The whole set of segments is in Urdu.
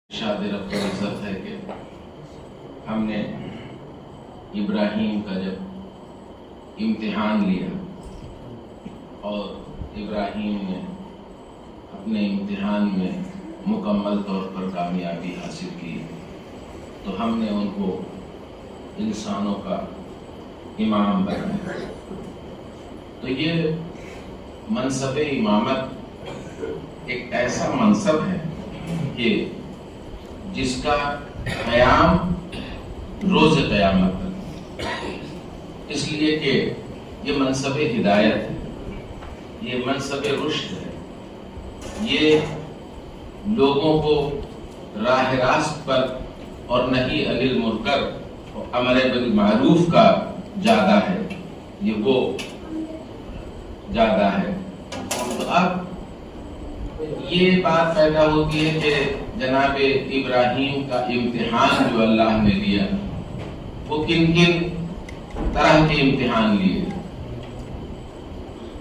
شاد رب کا عزت ہے کہ ہم نے ابراہیم کا جب امتحان لیا اور ابراہیم نے اپنے امتحان میں مکمل طور پر کامیابی حاصل کی تو ہم نے ان کو انسانوں کا امام بنایا۔ تو یہ منصب امامت ایک ایسا منصب ہے کہ جس کا قیام روز قیامت تک، اس لیے کہ یہ منصب ہدایت ہے، یہ منصب رشد ہے، یہ لوگوں کو راہ راست پر اور نہی عن المنکر اور امر بالمعروف کا جادہ ہے، یہ وہ جادہ ہے۔ تو اب یہ بات پیدا ہوتی ہے کہ جناب ابراہیم کا امتحان جو اللہ نے لیا وہ کن کن طرح کے امتحان لیے۔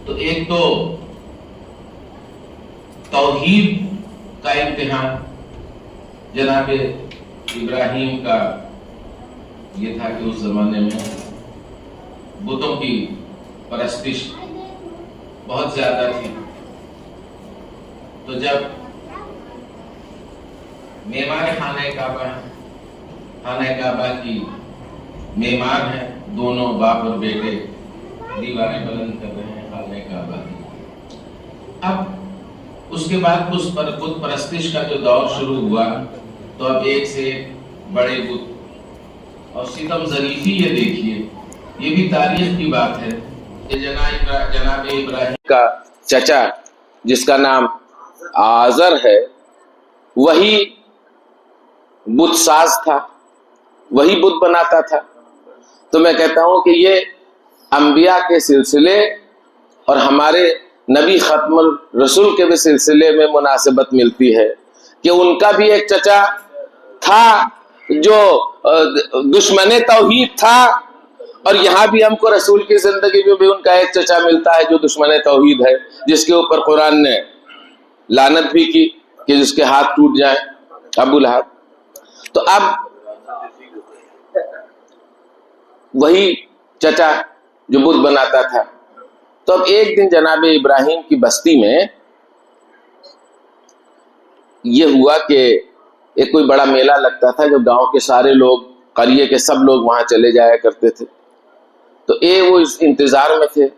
تو ایک تو توحید کا امتحان، جناب ابراہیم کا یہ تھا کہ اس زمانے میں بتوں کی پرستش بہت زیادہ تھی، تو جب معمار خانہ کعبہ کی معمار ہیں، دونوں باپ اور بیٹے دیواریں بلند کر رہے ہیں خانہ کعبہ کی۔ اب اس کے بعد بت پرستش کا جو دور شروع ہوا تو اب ایک سے ایک بڑے بت اور ستم ظریفی، یہ دیکھیے، یہ بھی تاریخ کی بات ہے کہ جناب ابراہیم کا چچا جس کا نام آزر ہے وہی بت ساز تھا، وہی بت بناتا تھا۔ تو میں کہتا ہوں کہ یہ انبیاء کے سلسلے اور ہمارے نبی ختم الرسول کے بھی سلسلے میں مناسبت ملتی ہے کہ ان کا بھی ایک چچا تھا جو دشمن توحید تھا، اور یہاں بھی ہم کو رسول کی زندگی میں بھی ان کا ایک چچا ملتا ہے جو دشمن توحید ہے، جس کے اوپر قرآن نے لعنت بھی کی کہ جس کے ہاتھ ٹوٹ جائیں، ابو لہب۔ تو اب وہی چچا جو بت بناتا تھا، تو اب ایک دن جناب ابراہیم کی بستی میں یہ ہوا کہ ایک کوئی بڑا میلہ لگتا تھا، جو گاؤں کے سارے لوگ، قریے کے سب لوگ وہاں چلے جایا کرتے تھے۔ تو وہ اس انتظار میں تھے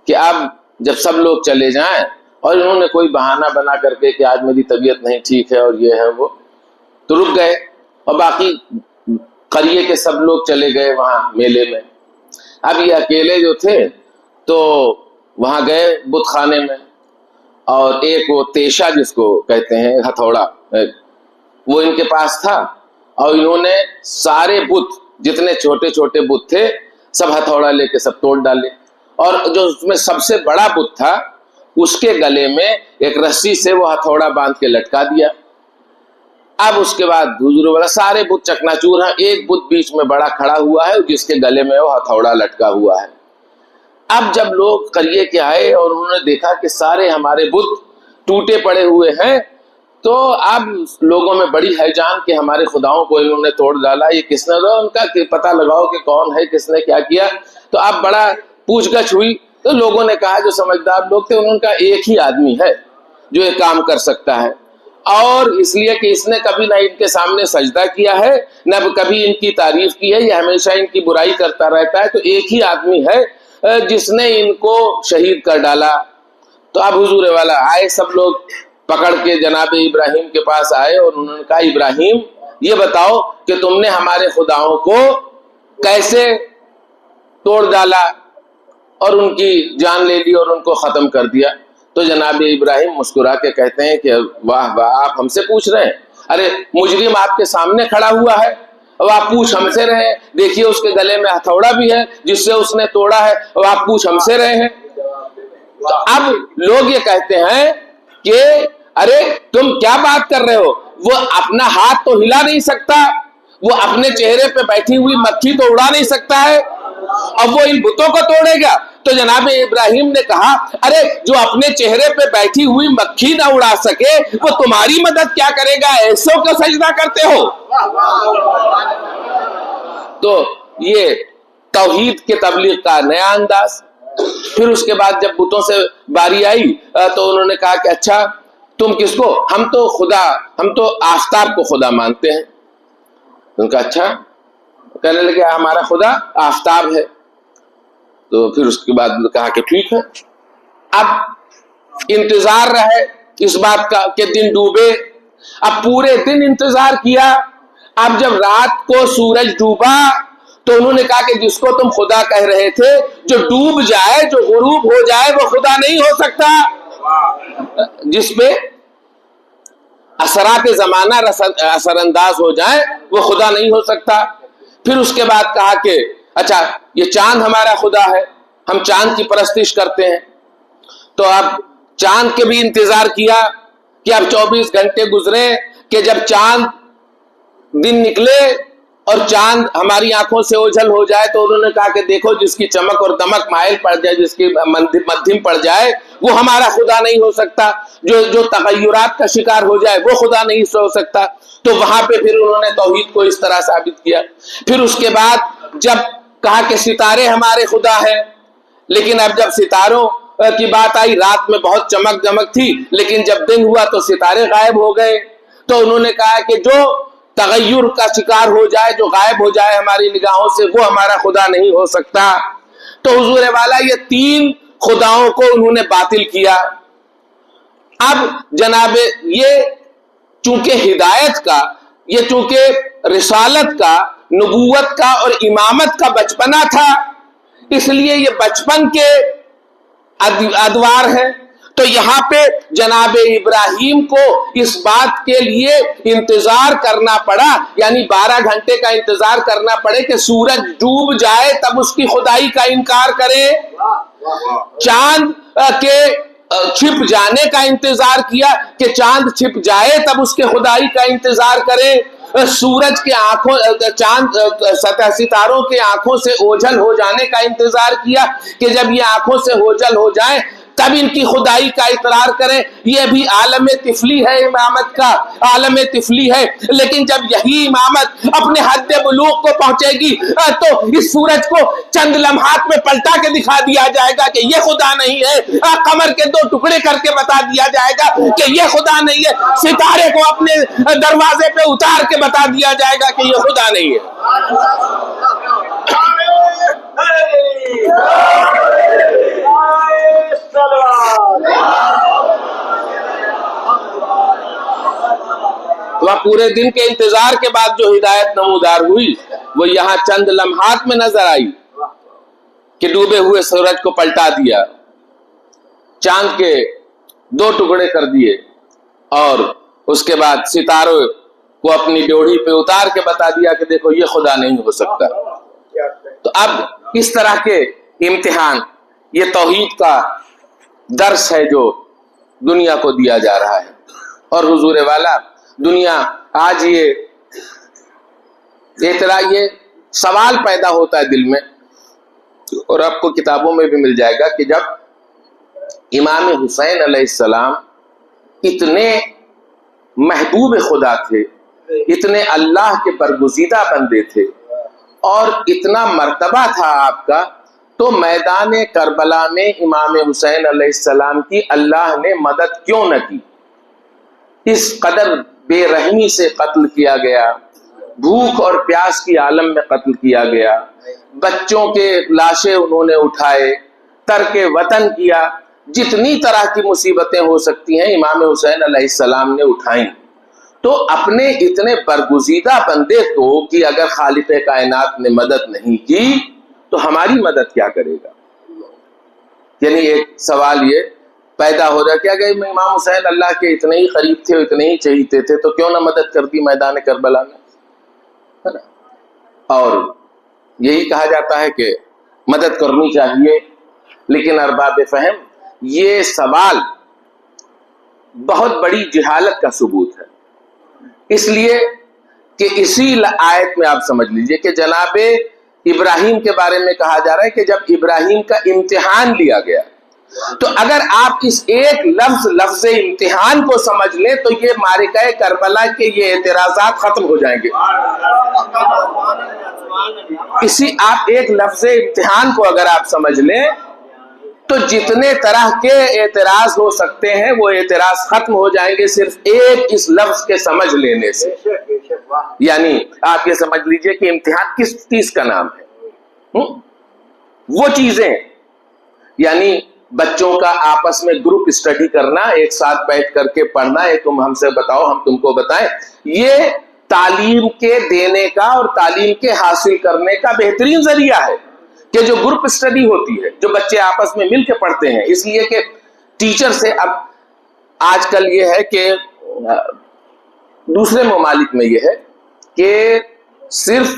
کہ اب جب سب لوگ چلے جائیں، اور انہوں نے کوئی بہانہ بنا کر کے کہ آج میری طبیعت نہیں ٹھیک ہے اور یہ ہے وہ، تو رک گئے، اور باقی قریے کے سب لوگ چلے گئے وہاں میلے میں۔ اب یہ اکیلے جو تھے تو وہاں گئے بت خانے میں، اور ایک وہ تیشا جس کو کہتے ہیں، ہتھوڑا، وہ ان کے پاس تھا، اور انہوں نے سارے بت جتنے چھوٹے چھوٹے بت تھے سب ہتھوڑا لے کے سب توڑ ڈالے، اور جو اس میں سب سے بڑا بت تھا اس کے گلے میں ایک رسی سے وہ ہتھوڑا باندھ کے لٹکا دیا۔ اب اس کے بعد حضور والا سارے بت چکناچور ہیں، ایک بت بیچ میں بڑا کھڑا ہوا ہے جس کے گلے میں وہ ہتھوڑا لٹکا ہوا ہے۔ اب جب لوگ قریے کے آئے اور انہوں نے دیکھا کہ سارے ہمارے بت ٹوٹے پڑے ہوئے ہیں، تو اب لوگوں میں بڑی ہیجان کہ ہمارے خداؤں کو انہوں نے توڑ ڈالا، یہ کس نے، ان کا پتہ لگاؤ کہ کون ہے، کس نے کیا کیا۔ تو اب بڑا پوچھ گچھ ہوئی، تو لوگوں نے کہا، جو سمجھدار لوگ تھے، ان کا ایک ہی آدمی ہے جو یہ کام کر سکتا ہے، اور اس لیے کہ اس نے کبھی نہ ان کے سامنے سجدہ کیا ہے، نہ کبھی ان کی تعریف کی ہے، یہ ہمیشہ ان کی برائی کرتا رہتا ہے، تو ایک ہی آدمی ہے جس نے ان کو شہید کر ڈالا۔ تو اب حضور والا آئے، سب لوگ پکڑ کے جناب ابراہیم کے پاس آئے، اور انہوں نے کہا، ابراہیم یہ بتاؤ کہ تم نے ہمارے خداؤں کو کیسے توڑ ڈالا اور ان کی جان لے لی اور ان کو ختم کر دیا۔ تو جناب ابراہیم مسکرا کے کہتے ہیں کہ واہ واہ، آپ ہم سے پوچھ رہے ہیں؟ ارے مجرم آپ کے سامنے کھڑا ہوا ہے، اب آپ پوچھ ہم سے رہے ہیں؟ دیکھیے اس کے گلے میں ہتھوڑا بھی ہے جس سے اس نے توڑا ہے، اب آپ پوچھ ہم سے رہے ہیں؟ تو اب لوگ یہ کہتے ہیں کہ ارے تم کیا بات کر رہے ہو، وہ اپنا ہاتھ تو ہلا نہیں سکتا، وہ اپنے چہرے پہ بیٹھی ہوئی مکھی تو اڑا نہیں سکتا ہے، اب وہ ان بتوں کو توڑے گا؟ تو جناب ابراہیم نے کہا ارے جو اپنے چہرے پہ بیٹھی ہوئی مکھی نہ اڑا سکے وہ تمہاری مدد کیا کرے گا، ایسوں کو سجدہ کرتے ہو۔ تو یہ توحید کے تبلیغ کا نیا انداز۔ پھر اس کے بعد جب بتوں سے باری آئی تو انہوں نے کہا کہ اچھا تم کس کو؟ ہم تو آفتاب کو خدا مانتے ہیں۔ ان کا اچھا، کہنے لگے ہمارا خدا آفتاب ہے۔ تو پھر اس کے بعد کہا کہ ٹھیک ہے۔ اب انتظار رہے اس بات کا کہ دن ڈوبے، اب پورے دن انتظار کیا۔ اب جب رات کو سورج ڈوبا تو انہوں نے کہا کہ جس کو تم خدا کہہ رہے تھے جو ڈوب جائے، جو غروب ہو جائے وہ خدا نہیں ہو سکتا، جس پہ اثرات زمانہ اثر انداز ہو جائے وہ خدا نہیں ہو سکتا۔ پھر اس کے بعد کہا کہ اچھا یہ چاند ہمارا خدا ہے، ہم چاند کی پرستش کرتے ہیں۔ تو اب چاند کے بھی انتظار کیا کہ اب 24 گھنٹے گزرے کہ جب چاند دن نکلے اور چاند ہماری آنکھوں سے اوجھل ہو جائے تو انہوں نے کہا کہ دیکھو جس کی چمک اور دمک مائل پڑ جائے، جس کی مدھم پڑ جائے وہ ہمارا خدا نہیں ہو سکتا، جو تغیرات کا شکار ہو جائے وہ خدا نہیں ہو سکتا۔ تو وہاں پہ پھر انہوں نے توحید کو اس طرح ثابت کیا۔ پھر اس کے بعد جب کہا کہ ستارے ہمارے خدا ہیں، لیکن اب جب ستاروں کی بات آئی رات میں بہت چمک دمک تھی، لیکن جب دن ہوا تو ستارے غائب ہو گئے۔ تو انہوں نے کہا کہ جو تغیر کا شکار ہو جائے، جو غائب ہو جائے ہماری نگاہوں سے وہ ہمارا خدا نہیں ہو سکتا۔ تو حضور والا یہ 3 خداؤں کو انہوں نے باطل کیا۔ اب جناب یہ چونکہ ہدایت کا، یہ چونکہ رسالت کا، نبوت کا اور امامت کا بچپنا تھا، اس لیے یہ بچپن کے ادوار ہیں۔ تو یہاں پہ جناب ابراہیم کو اس بات کے لیے انتظار کرنا پڑا، یعنی 12 گھنٹے کا انتظار کرنا پڑے کہ سورج ڈوب جائے تب اس کی خدائی کا انکار کرے، چاند کے چھپ جانے کا انتظار کیا کہ چاند چھپ جائے تب اس کے خدائی کا انتظار کرے، سورج کے آنکھوں، چاند ستاروں کے آنکھوں سے اوجھل ہو جانے کا انتظار کیا کہ جب یہ آنکھوں سے اوجھل ہو جائیں تب ان کی خدائی کا اقرار کریں۔ یہ بھی عالم طفلی ہے، امامت کا عالم طفلی ہے۔ لیکن جب یہی امامت اپنے حد بلوغ کو پہنچے گی تو اس سورج کو چند لمحات میں پلٹا کے دکھا دیا جائے گا کہ یہ خدا نہیں ہے، قمر کے 2 ٹکڑے کر کے بتا دیا جائے گا کہ یہ خدا نہیں ہے، ستارے کو اپنے دروازے پہ اتار کے بتا دیا جائے گا کہ یہ خدا نہیں ہے۔ تو پورے دن کے انتظار کے بعد جو ہدایت نمودار ہوئی وہ یہاں چند لمحات میں نظر آئی کہ ڈوبے ہوئے سورج کو پلٹا دیا، چاند کے 2 ٹکڑے کر دیے اور اس کے بعد ستاروں کو اپنی ڈیوڑھی پہ اتار کے بتا دیا کہ دیکھو یہ خدا نہیں ہو سکتا۔ تو اب اس طرح کے امتحان، یہ توحید کا درس ہے جو دنیا کو دیا جا رہا ہے۔ اور حضور والا دنیا آج یہ سوال پیدا ہوتا ہے دل میں، اور آپ کو کتابوں میں بھی مل جائے گا کہ جب امام حسین علیہ السلام اتنے محبوب خدا تھے، اتنے اللہ کے برگزیدہ بندے تھے اور اتنا مرتبہ تھا آپ کا، تو میدان کربلا میں امام حسین علیہ السلام کی اللہ نے مدد کیوں نہ کی؟ اس قدر بے رحمی سے قتل کیا گیا، بھوک اور پیاس کی عالم میں قتل کیا گیا، بچوں کے لاشیں انہوں نے اٹھائے، ترک وطن کیا، جتنی طرح کی مصیبتیں ہو سکتی ہیں امام حسین علیہ السلام نے اٹھائیں۔ تو اپنے اتنے برگزیدہ بندے کو کہ اگر خالق کائنات نے مدد نہیں کی تو ہماری مدد کیا کرے گا؟ یعنی ایک سوال یہ پیدا ہو رہا کہ امام حسین اللہ کے اتنے ہی قریب تھے، اتنے ہی چہیتے تھے، تو کیوں نہ مدد کر دی میدان کربلا میں؟ اور یہی کہا جاتا ہے کہ مدد کرنی چاہیے، لیکن ارباب فہم یہ سوال بہت بڑی جہالت کا ثبوت ہے، اس لیے کہ اسی آیت میں آپ سمجھ لیجئے کہ جناب ابراہیم کے بارے میں کہا جا رہا ہے کہ جب ابراہیم کا امتحان لیا گیا، تو اگر آپ اس ایک لفظ امتحان کو سمجھ لیں تو یہ معرکہ کربلا کے یہ اعتراضات ختم ہو جائیں گے. اسی آپ ایک لفظ امتحان کو اگر آپ سمجھ لیں تو جتنے طرح کے اعتراض ہو سکتے ہیں وہ اعتراض ختم ہو جائیں گے صرف ایک اس لفظ کے سمجھ لینے سے. یعنی آپ یہ سمجھ لیجئے کہ امتحان کس چیز کا نام ہے؟ وہ چیزیں، یعنی بچوں کا آپس میں گروپ اسٹڈی کرنا، ایک ساتھ بیٹھ کر کے پڑھنا، تم ہم سے بتاؤ ہم تم کو بتائیں، یہ تعلیم کے دینے کا اور تعلیم کے حاصل کرنے کا بہترین ذریعہ ہے کہ جو گروپ اسٹڈی ہوتی ہے، جو بچے آپس میں مل کے پڑھتے ہیں. اس لیے کہ ٹیچر سے اب آج کل یہ ہے کہ دوسرے ممالک میں یہ ہے کہ صرف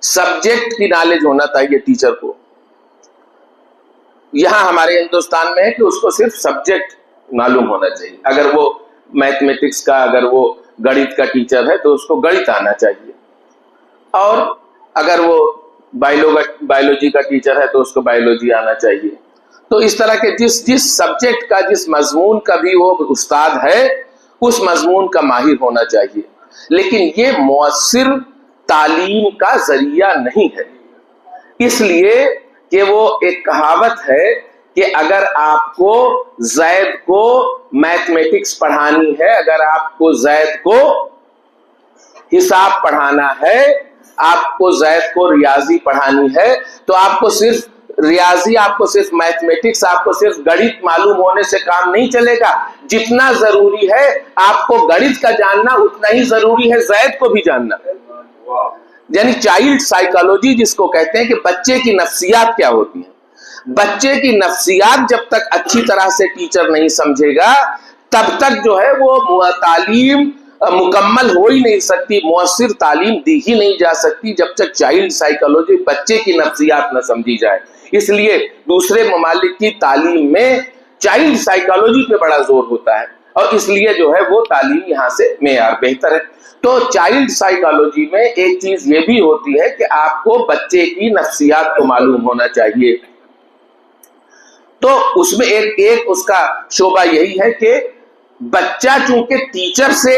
سبجیکٹ کی نالج ہونا چاہیے ٹیچر کو. یہاں ہمارے ہندوستان میں ہے کہ اس کو صرف سبجیکٹ معلوم ہونا چاہیے. اگر وہ میتھمیٹکس کا، اگر وہ گڑت کا ٹیچر ہے تو اس کو گڑت آنا چاہیے، اور اگر وہ بایولوجی کا ٹیچر ہے تو اس کو بایولوجی آنا چاہیے. تو اس طرح کے جس سبجیکٹ کا، جس مضمون کا بھی وہ استاد ہے اس مضمون کا ماہر ہونا چاہیے. لیکن یہ مؤثر تعلیم کا ذریعہ نہیں ہے، اس لیے کہ وہ ایک کہاوت ہے کہ اگر آپ کو زید کو میتھمیٹکس پڑھانی ہے، اگر آپ کو زید کو حساب پڑھانا ہے، آپ کو زید کو ریاضی پڑھانی ہے، تو آپ کو صرف ریاضی، آپ کو صرف میتھمیٹکس، آپ کو صرف گڑت معلوم ہونے سے کام نہیں چلے گا. جتنا ضروری ہے آپ کو گڑت کا جاننا، اتنا ہی ضروری ہے زید کو بھی جاننا. یعنی چائلڈ سائیکالوجی جس کو کہتے ہیں کہ بچے کی نفسیات کیا ہوتی ہیں. بچے کی نفسیات جب تک اچھی طرح سے ٹیچر نہیں سمجھے گا تب تک جو ہے وہ تعلیم مکمل ہو ہی نہیں سکتی، مؤثر تعلیم دی ہی نہیں جا سکتی جب تک چائلڈ سائیکالوجی، بچے کی نفسیات نہ سمجھی جائے. اس لیے دوسرے ممالک کی تعلیم میں چائلڈ سائیکالوجی پہ بڑا زور ہوتا ہے، اور اس لیے جو ہے وہ تعلیم یہاں سے معیار بہتر ہے. تو چائلڈ سائیکالوجی میں ایک چیز یہ بھی ہوتی ہے کہ آپ کو بچے کی نفسیات کو معلوم ہونا چاہیے. تو اس میں ایک اس کا شعبہ یہی ہے کہ بچہ چونکہ ٹیچر سے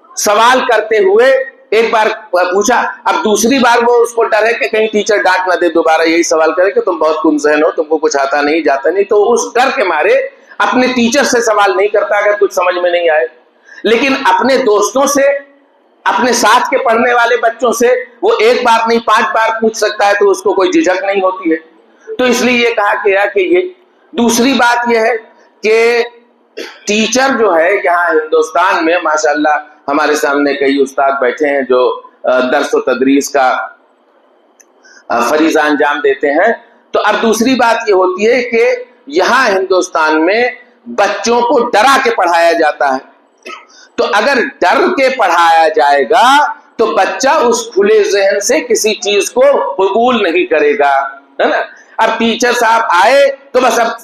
سوال کرتے ہوئے ایک بار پوچھا، اب دوسری بار وہ اس کو ڈر ہے کہ کہیں ٹیچر ڈانٹ نہ دے، دوبارہ یہی سوال کرے کہ تم بہت کم ذہن ہو، تم کو کچھ آتا نہیں جاتا نہیں، تو اس ڈر کے مارے اپنے ٹیچر سے سوال نہیں کرتا اگر کچھ سمجھ میں نہیں آئے. لیکن اپنے دوستوں سے، اپنے ساتھ کے پڑھنے والے بچوں سے وہ ایک بار نہیں 5 بار پوچھ سکتا ہے، تو اس کو کوئی جھجک نہیں ہوتی ہے. تو اس لیے یہ کہا گیا کہ یہ دوسری بات یہ ہے کہ ٹیچر جو ہے یہاں ہندوستان میں ماشاءاللہ ہمارے سامنے کئی استاد بیٹھے ہیں جو درس و تدریس کا فریضہ انجام دیتے ہیں. تو اب دوسری بات یہ ہوتی ہے کہ یہاں ہندوستان میں بچوں کو ڈرا کے پڑھایا جاتا ہے. تو اگر ڈر کے پڑھایا جائے گا تو بچہ اس کھلے ذہن سے کسی چیز کو قبول نہیں کرے گا، ہے نا. اب ٹیچر صاحب آئے تو بس اب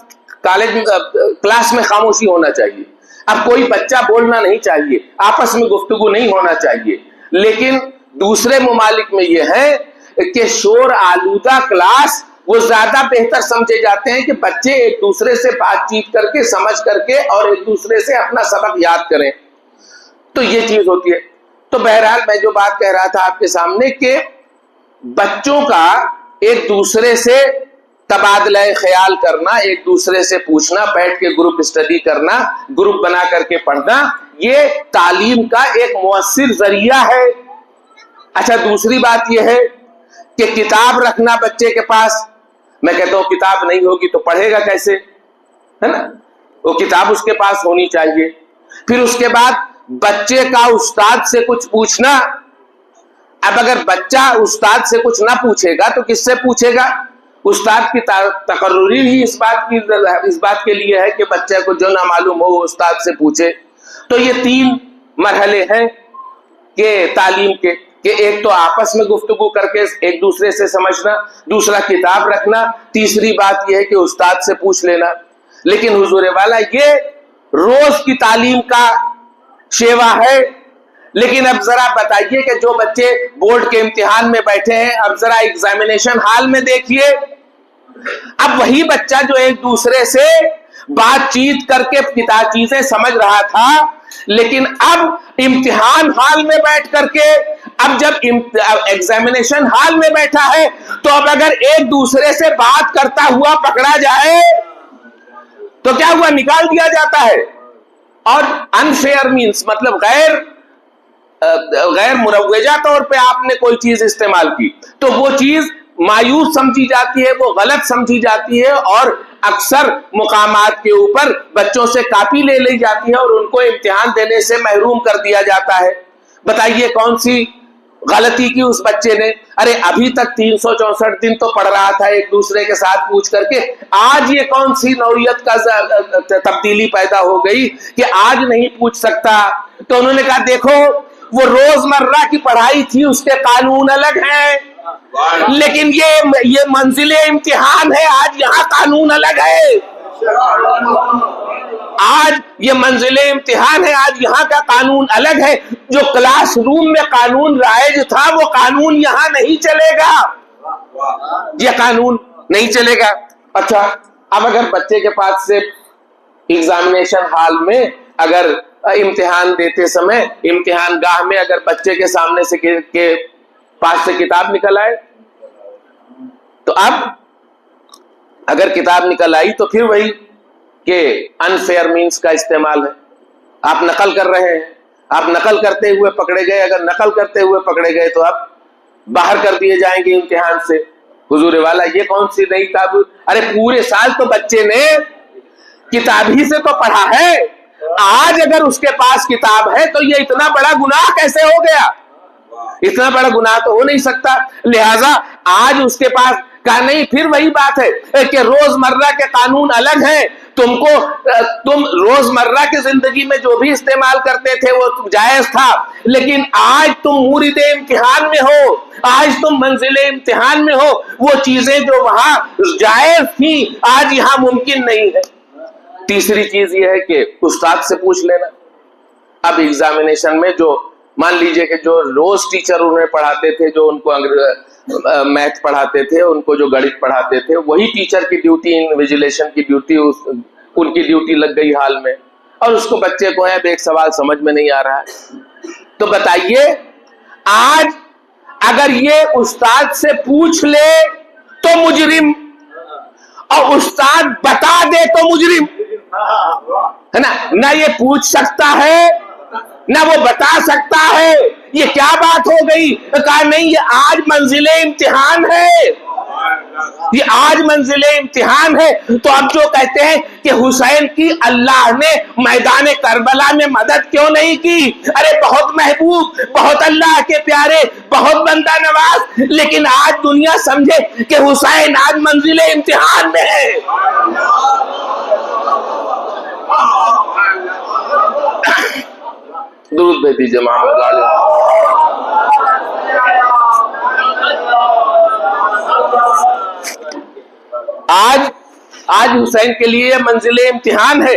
کلاس میں خاموشی ہونا چاہیے، اب کوئی بچہ بولنا نہیں چاہیے، آپس میں گفتگو نہیں ہونا چاہیے. لیکن دوسرے ممالک میں یہ ہے کہ شور آلودہ کلاس وہ زیادہ بہتر سمجھے جاتے ہیں کہ بچے ایک دوسرے سے بات چیت کر کے، سمجھ کر کے اور ایک دوسرے سے اپنا سبق یاد کریں. تو یہ چیز ہوتی ہے. تو بہرحال میں جو بات کہہ رہا تھا آپ کے سامنے کہ بچوں کا ایک دوسرے سے تبادلہ خیال کرنا، ایک دوسرے سے پوچھنا، بیٹھ کے گروپ اسٹڈی کرنا، گروپ بنا کر کے پڑھنا، یہ تعلیم کا ایک مؤثر ذریعہ ہے. اچھا دوسری بات یہ ہے کہ کتاب رکھنا بچے کے پاس. میں کہتا ہوں کتاب نہیں ہوگی تو پڑھے گا کیسے، ہے نا. وہ کتاب اس کے پاس ہونی چاہیے. پھر اس کے بعد بچے کا استاد سے کچھ پوچھنا. اب اگر بچہ استاد سے کچھ نہ پوچھے گا تو کس سے پوچھے گا؟ استاد کی تقرری ہی اس بات کے لیے ہے کہ بچے کو جو نہ معلوم ہو وہ استاد سے پوچھے. تو یہ 3 مرحلے ہیں کہ تعلیم کے، کہ ایک تو آپس میں گفتگو کر کے ایک دوسرے سے سمجھنا، دوسرا کتاب رکھنا، تیسری بات یہ ہے کہ استاد سے پوچھ لینا. لیکن حضور والا یہ روز کی تعلیم کا شیوا ہے. لیکن اب ذرا بتائیے کہ جو بچے بورڈ کے امتحان میں بیٹھے ہیں، اب ذرا ایگزامینیشن ہال میں دیکھیے، اب وہی بچہ جو ایک دوسرے سے بات چیت کر کے چیزیں سمجھ رہا تھا، لیکن اب امتحان ہال میں بیٹھ کر کے، اب جب ایگزامینیشن ہال میں بیٹھا ہے تو اب اگر ایک دوسرے سے بات کرتا ہوا پکڑا جائے تو کیا ہوا؟ نکال دیا جاتا ہے. اور انفیئر مینس مطلب غیر مروجہ طور پہ آپ نے کوئی چیز استعمال کی تو وہ چیز مایوس سمجھی جاتی ہے، وہ غلط سمجھی جاتی ہے، اور اکثر مقامات کے اوپر بچوں سے کاپی لے لی جاتی ہے اور ان کو امتحان دینے سے محروم کر دیا جاتا ہے. بتائیے کون سی غلطی کی اس بچے نے؟ ارے ابھی تک 364 دن تو پڑھ رہا تھا ایک دوسرے کے ساتھ پوچھ کر کے، آج یہ کون سی نوعیت کا تبدیلی پیدا ہو گئی کہ آج نہیں پوچھ سکتا؟ تو انہوں نے کہا دیکھو وہ روزمرہ کی پڑھائی تھی، اس کے قانون الگ ہیں، لیکن یہ منزل امتحان ہے، آج یہاں قانون الگ ہے. آج یہ منزل امتحان ہے، آج یہاں کا قانون الگ ہے. جو کلاس روم میں قانون رائج تھا وہ قانون یہاں نہیں چلے گا، یہ قانون نہیں چلے گا. اچھا، اب اگر بچے کے پاس سے ایگزامینیشن ہال میں اگر امتحان دیتے سمے امتحان گاہ میں اگر بچے کے سامنے سے کے پاس سے کتاب نکل آئے تو اب اگر کتاب نکل آئی تو پھر وہی کہ انفیئر مینس کا استعمال ہے. آپ نقل کر رہے ہیں، آپ نقل کرتے ہوئے پکڑے گئے، اگر نقل کرتے ہوئے پکڑے گئے تو اب باہر کر دیے جائیں گے امتحان سے. حضور والا یہ کون سی نئی کتاب؟ ارے پورے سال تو بچے نے کتاب ہی سے تو پڑھا ہے، آج اگر اس کے پاس کتاب ہے تو یہ اتنا بڑا گناہ کیسے ہو گیا؟ اتنا بڑا گناہ تو ہو نہیں سکتا. لہذا آج اس کے پاس کہا نہیں، پھر وہی بات ہے کہ روزمرہ کے قانون الگ ہیں. تم روزمرہ کی زندگی میں جو بھی استعمال کرتے تھے وہ جائز تھا، لیکن آج تم مورد امتحان میں ہو، آج تم منزل امتحان میں ہو، وہ چیزیں جو وہاں جائز تھی آج یہاں ممکن نہیں ہے. تیسری چیز یہ ہے کہ استاد سے پوچھ لینا. اب ایگزامینیشن میں جو مان لیجئے کہ جو روز ٹیچر انہیں پڑھاتے تھے، جو ان کو میتھ پڑھاتے تھے، ان کو جو گڑت پڑھاتے تھے، وہی ٹیچر کی ڈیوٹی، انویجیلیشن کی ڈیوٹی، ان کی ڈیوٹی لگ گئی حال میں، اور اس کو بچے کو ہے ایک سوال سمجھ میں نہیں آ رہا ہے. تو بتائیے آج اگر یہ استاد سے پوچھ لے تو مجرم، اور استاد بتا دے تو مجرم ہے نا. نہ یہ پوچھ سکتا ہے نہ وہ بتا سکتا ہے. یہ کیا بات ہو گئی؟ کہا نہیں، یہ آج منزل امتحان ہے، یہ آج منزل امتحان ہے. تو اب جو کہتے ہیں کہ حسین کی اللہ نے میدان کربلا میں مدد کیوں نہیں کی؟ ارے بہت محبوب، بہت اللہ کے پیارے، بہت بندہ نواز، لیکن آج دنیا سمجھے کہ حسین آج منزل امتحان میں ہے. درود بھیج دیجیے محمد علی. آج حسین کے لیے منزل امتحان ہے.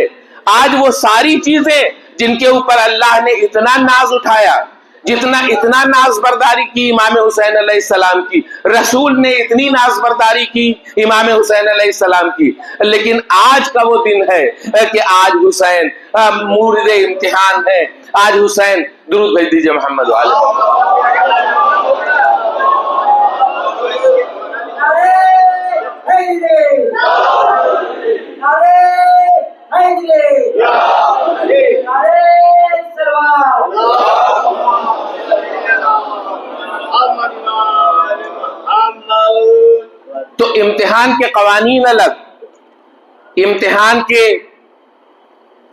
آج وہ ساری چیزیں جن کے اوپر اللہ نے اتنا ناز اٹھایا، اتنا ناز برداری کی امام حسین علیہ السلام کی، رسول نے اتنی ناز برداری کی امام حسین علیہ السلام کی، لیکن آج کا وہ دن ہے کہ آج حسین مورد امتحان ہے. آج حسین، درود بھیج دیجیے محمد علیہ. تو امتحان کے قوانین الگ، امتحان کے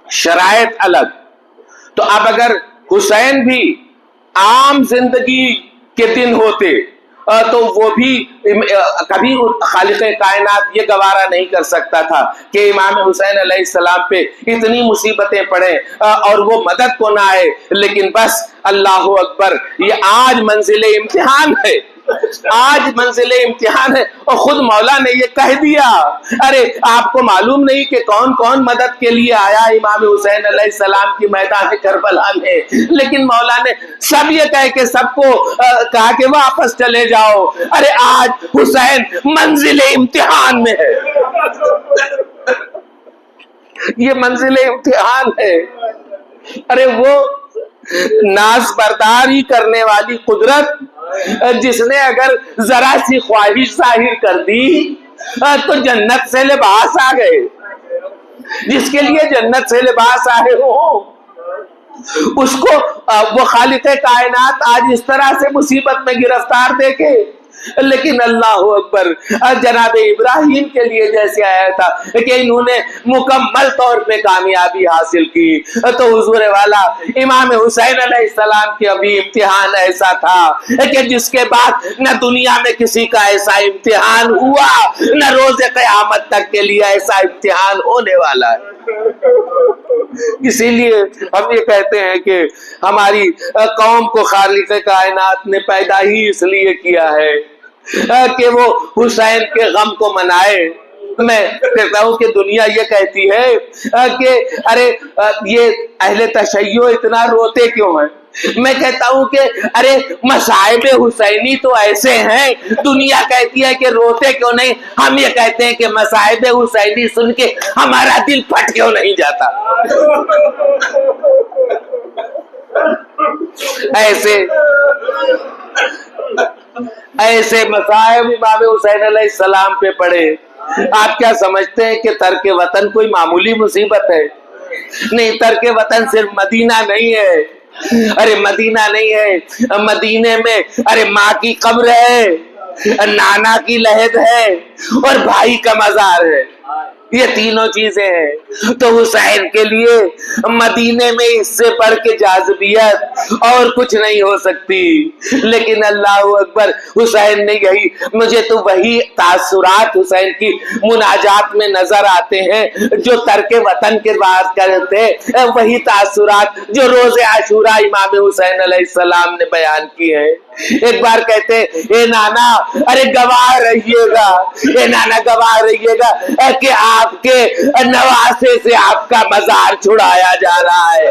شرائط الگ. تو اب اگر حسین بھی عام زندگی کے دن ہوتے تو وہ بھی کبھی خالق کائنات یہ گوارا نہیں کر سکتا تھا کہ امام حسین علیہ السلام پہ اتنی مصیبتیں پڑیں اور وہ مدد کو نہ آئے. لیکن بس اللہ اکبر، یہ آج منزل امتحان ہے. آج منزل امتحان ہے، اور خود مولا نے یہ کہہ دیا۔ ارے آپ کو معلوم نہیں کہ کون کون مدد کے لیے آیا امام حسین علیہ السلام کی میدان کربلا میں، لیکن مولا نے سب یہ کہہ کے سب کو کہا کہ واپس چلے جاؤ۔ ارے آج حسین منزل امتحان میں ہے، یہ منزل امتحان ہے۔ ارے وہ ناز برداری کرنے والی قدرت جس نے اگر ذرا سی خواہش ظاہر کر دی تو جنت سے لباس آ گئے، جس کے لیے جنت سے لباس آئے ہوں اس کو وہ خالق کائنات آج اس طرح سے مصیبت میں گرفتار دیکھے۔ لیکن اللہ اکبر، جناب ابراہیم کے لیے جیسے آیا تھا کہ انہوں نے مکمل طور پہ کامیابی حاصل کی، تو حضور والا امام حسین علیہ السلام کی ابھی امتحان ایسا تھا کہ جس کے بعد نہ دنیا میں کسی کا ایسا امتحان ہوا، نہ روز قیامت تک کے لیے ایسا امتحان ہونے والا ہے۔ اسی لیے ہم یہ کہتے ہیں کہ ہماری قوم کو خالق کائنات نے پیدا ہی اس لیے کیا ہے کہ وہ حسین کے غم کو منائے۔ میں کہتا ہوں کہ دنیا یہ کہتی ہے کہ ارے یہ اہل تشیع اتنا روتے کیوں ہیں؟ میں کہتا ہوں کہ ارے مصائب حسینی تو ایسے ہیں، دنیا کہتی ہے کہ روتے کیوں نہیں، ہم یہ کہتے ہیں کہ مصائب حسینی سن کے ہمارا دل پھٹ کیوں نہیں جاتا۔ ایسے مصائب امام حسین علیہ السلام پہ پڑے۔ آپ کیا سمجھتے ہیں کہ ترک وطن کوئی معمولی مصیبت ہے؟ نہیں، ترک وطن صرف مدینہ نہیں ہے، ارے مدینہ نہیں ہے، مدینے میں ارے ماں کی قبر ہے، نانا کی لحد ہے اور بھائی کا مزار ہے، یہ تینوں چیزیں ہیں۔ تو حسین کے لیے مدینے میں اس سے بڑھ کے جاذبیت اور کچھ نہیں ہو سکتی۔ لیکن اللہ اکبر، حسین نے یہی، مجھے تو وہی تاثرات حسین کی مناجات میں نظر آتے ہیں جو ترک وطن کے بعد کرتے، وہی تاثرات جو روز عاشوراء امام حسین علیہ السلام نے بیان کی ہیں۔ ایک بار کہتے اے نانا، ارے گواہ رہیے گا، اے نانا گواہ رہیے گا کہ آپ کے نواسے سے آپ کا مزار چھڑایا جا رہا ہے،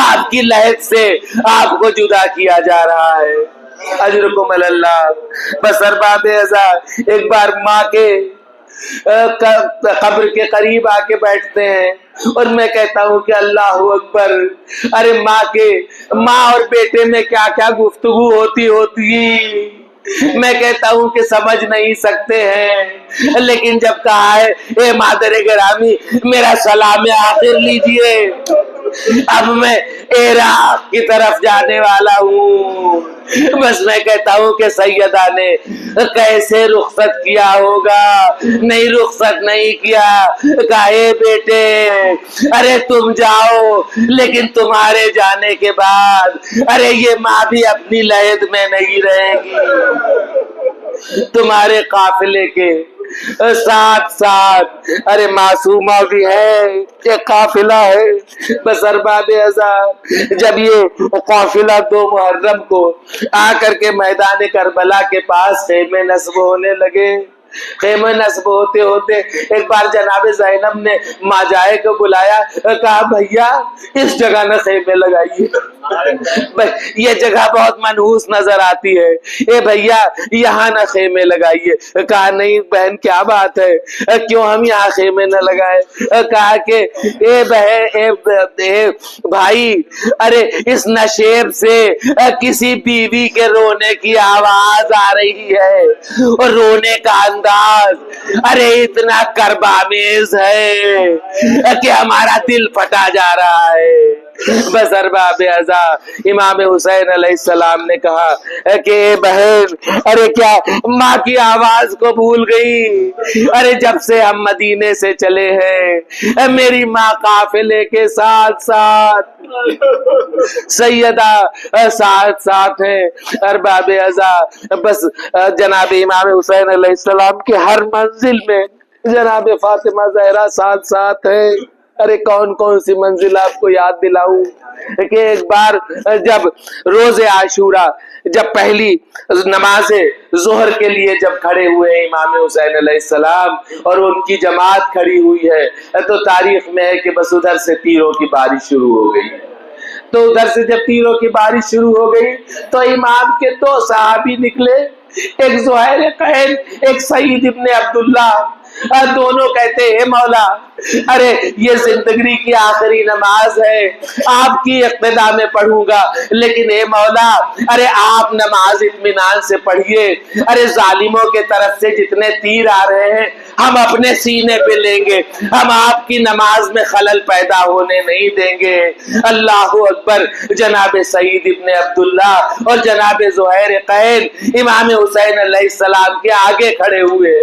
آپ کی لحد سے آپ کو جدا کیا جا رہا ہے۔ اجرکم اللہ۔ بس ارباب ازا ایک بار ماں کے قبر کے قریب آ کے بیٹھتے ہیں اور میں کہتا ہوں کہ اللہ اکبر، ارے ماں اور بیٹے میں کیا کیا گفتگو ہوتی میں کہتا ہوں کہ سمجھ نہیں سکتے ہیں، لیکن جب کہا ہے اے مادر گرامی میرا سلام آخر لیجئے، اب میں عراق کی طرف جانے والا ہوں، بس میں کہتا ہوں کہ سیدہ نے کیسے رخصت کیا ہوگا، نہیں رخصت نہیں کیا، کہا اے بیٹے ارے تم جاؤ، لیکن تمہارے جانے کے بعد ارے یہ ماں بھی اپنی لحد میں نہیں رہے گی، تمہارے قافلے کے ساتھ ساتھ ارے معصومہ بھی ہے، یہ قافلہ ہے۔ بس ارباب ازا جب یہ قافلہ 2 محرم کو آ کر کے میدان کربلا کے پاس خیمے نصب ہونے لگے، خیمے نصب ہوتے ہوتے ایک بار جناب زینب نے ماجائے کو بلایا، کہا بھیا اس جگہ نہ خیمے لگائیے، یہ جگہ بہت منحوس نظر آتی ہے، اے بھیا یہاں نہ خیمے لگائیے۔ کہا نہیں بہن کیا بات ہے، کیوں ہم یہاں خیمے نہ لگائے؟ کہا کہ اے بھائی ارے اس نشیب سے کسی بیوی کے رونے کی آواز آ رہی ہے، اور رونے کا انداز ارے اتنا کربامیز ہے کہ ہمارا دل پھٹا جا رہا ہے۔ بس ارباب ازا امام حسین علیہ السلام نے کہا کہ اے بہن ارے کیا ماں کی آواز کو بھول گئی؟ ارے جب سے ہم مدینے سے چلے ہیں میری ماں قافلے کے ساتھ ساتھ سیدہ ساتھ ساتھ ہیں۔ ارباب ازا بس جناب امام حسین علیہ السلام کے ہر منزل میں جناب فاطمہ زہرا ساتھ ساتھ ہے، ارے کون کون سی منزل آپ کو یاد دلاؤں کہ ایک بار جب روز عاشورہ جب پہلی نماز ظہر کے لیے جب کھڑے ہوئے ہیں امام حسین علیہ السلام اور ان کی جماعت کھڑی ہوئی ہے تو تاریخ میں ہے کہ بس ادھر سے تیروں کی بارش شروع ہو گئی. تو ادھر سے جب تیروں کی بارش شروع ہو گئی تو امام کے دو صحابی نکلے, ایک زہیر قین ایک سعید ابن عبداللہ. دونوں کہتے ہیں مولا ارے یہ زندگی کی آخری نماز ہے, آپ کی اقتدا میں پڑھوں گا, لیکن اے مولا ارے آپ نماز اطمینان سے پڑھیے, ارے ظالموں کے طرف سے جتنے تیر آ رہے ہیں ہم اپنے سینے پہ لیں گے, ہم آپ کی نماز میں خلل پیدا ہونے نہیں دیں گے. اللہ اکبر. جناب سعید ابن عبداللہ اور جناب زہیر قین امام حسین علیہ السلام کے آگے کھڑے ہوئے,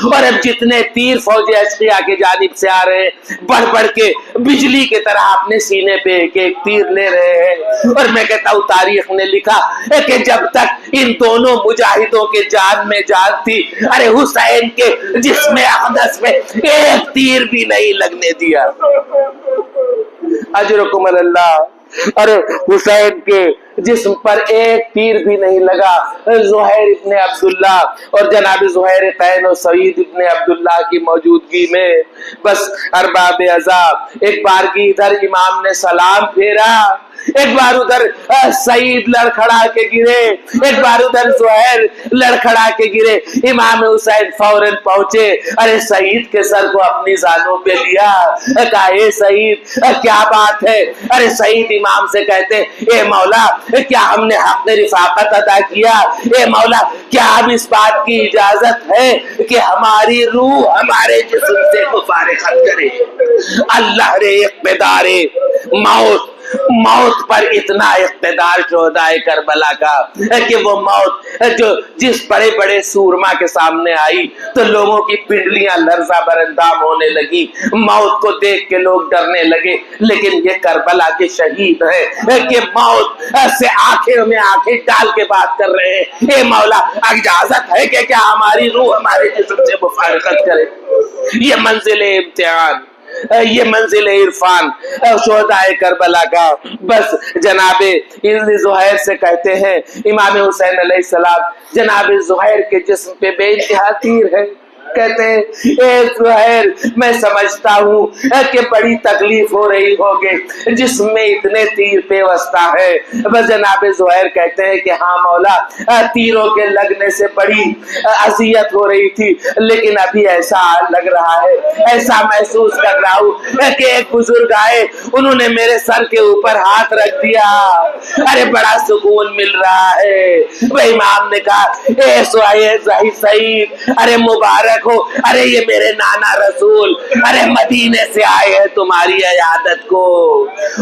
اور اب جتنے تیر فوج اشقیاء کی جانب سے آ رہے ہیں بڑھ بڑھ کے بجلی کی طرح اپنے سینے پہ ایک ایک تیر لے رہے ہیں. اور میں کہتا ہوں تاریخ نے لکھا کہ جب تک ان دونوں مجاہدوں کے جان میں جان تھی ارے حسین کے جسم اقدس میں ایک تیر بھی نہیں لگنے دیا. اجرکم اللہ. اور حسین کے جسم پر ایک تیر بھی نہیں لگا. زہیر ابن عبداللہ اور جناب زہیر قین اور سعید ابن عبداللہ کی موجودگی میں بس ارباب عذاب ایک بار کی ادھر امام نے سلام پھیرا, ایک بار ادھر سعید لڑکھڑا کے گرے, ایک بار ادھر زہیر لڑکھڑا کے گرے. امام حسین فوراً پہنچے, ارے سعید کے سر کو اپنی زانوں پہ لیا, کہا اے سعید کیا بات ہے. ارے سعید امام سے کہتے اے مولا کیا ہم نے حق رفاقت ادا کیا, اے مولا کیا اب اس بات کی اجازت ہے کہ ہماری روح ہمارے جسم سے مفارقت کرے. اللہ رے اقتدار موت پر اتنا اقتدار شہدائے کربلا کا کہ وہ موت جو جس بڑے بڑے سورما کے سامنے آئی تو لوگوں کی پنڈلیاں لرزہ برندام ہونے لگی, موت کو دیکھ کے لوگ ڈرنے لگے. لیکن یہ کربلا کے شہید ہیں کہ موت سے آنکھیں میں آنکھیں ڈال کے بات کر رہے ہیں, اے مولا اجازت ہے کہ کیا ہماری روح ہمارے جسم سے مفارقت کرے. یہ منزل امتحان, یہ منزل عرفان شہدائے کربلا کا. بس جناب زہیر سے کہتے ہیں امام حسین علیہ السلام جناب زہیر کے جسم پہ بے انتہا تیر ہے. کہتے ہیں اے زہیر میں سمجھتا ہوں کہ بڑی تکلیف ہو رہی ہوگی جسم میں اتنے تیر پیوستہ ہے. بس جناب زہیر کہتے ہیں کہ ہاں مولا تیروں کے لگنے سے بڑی اذیت ہو رہی تھی, لیکن ابھی ایسا لگ رہا ہے, ایسا محسوس کر رہا ہوں کہ ایک بزرگ آئے انہوں نے میرے سر کے اوپر ہاتھ رکھ دیا, ارے بڑا سکون مل رہا ہے. وہ امام نے کہا اے سعید ارے مبارک ہو, ارے یہ میرے نانا رسول ارے مدینے سے آئے ہیں تمہاری عیادت کو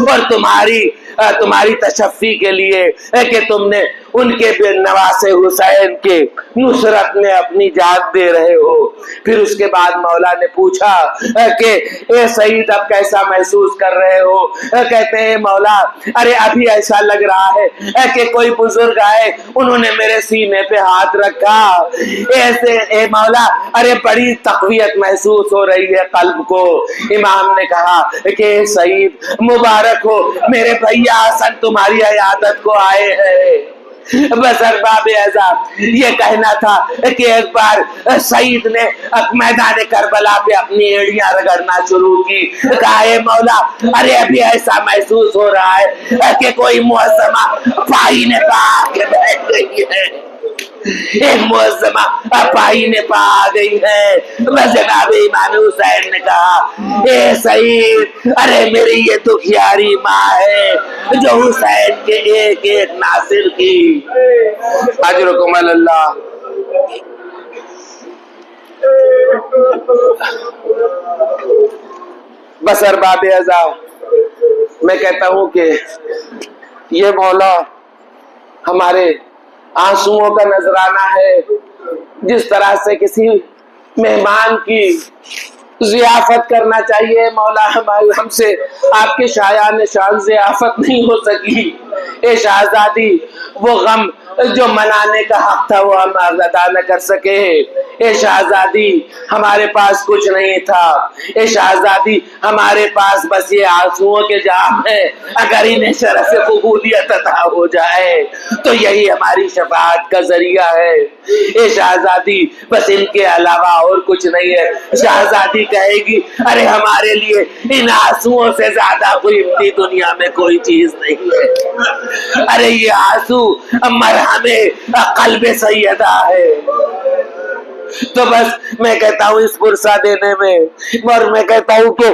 اور تمہاری تشفی کے لیے کہ تم نے ان کے نواسے حسین کے نصرت میں اپنی جان دے رہے ہو. پھر اس کے بعد مولا نے پوچھا کہ اے سعید اب کیسا محسوس کر رہے ہو. کہتے ہیں مولا ارے ابھی ایسا لگ رہا ہے کہ کوئی بزرگ آئے انہوں نے میرے سینے پہ ہاتھ رکھا, ایسے اے مولا ارے بڑی تقویت محسوس ہو رہی ہے قلب کو. امام نے کہا کہ سعید مبارک ہو, میرے بھیا حسن تمہاری عیادت کو آئے ہیں. بس ارباب عذاب یہ کہنا تھا کہ ایک بار سعید نے میدان کربلا پہ اپنی ایڑیاں رگڑنا شروع کی. کہا اے مولا ارے ابھی ایسا محسوس ہو رہا ہے کہ کوئی معظمہ پائینے پا کے بیٹھ گئی ہے, ایک معظمہ پائینے پا آ گئی ہے. بس جناب امام حسین نے کہا اے سعید ارے میری یہ دکھیاری ماں ہے جو حسین کے ایک ایک ناصر کی. اجرکم اللہ. بس ارباب عذاب میں کہتا ہوں کہ یہ مولا ہمارے آنسوؤں کا نذرانہ ہے. جس طرح سے کسی مہمان کی ضیافت کرنا چاہیے مولا ہم سے آپ کے شایان شان ضیافت نہیں ہو سکی. اے شہزادی وہ غم جو منانے کا حق تھا وہ ہم ادا نہ کر سکے. اے شہزادی ہمارے پاس کچھ نہیں تھا. اے شہزادی ہمارے پاس بس یہ آنسوؤں کے جام ہے. اگر انہیں شرف قبولیت عطا ہو جائے تو یہی ہماری شفاعت کا ذریعہ ہے. اے شہزادی بس ان کے علاوہ اور کچھ نہیں ہے. شہزادی کہے گی ارے ہمارے لیے ان آنسوؤں سے زیادہ قیمتی دنیا میں کوئی چیز نہیں ہے. ارے یہ آنسو مرہم قلب سیدہ ہے. تو بس میں کہتا ہوں اس پرسہ دینے میں، اور میں کہتا ہوں کہ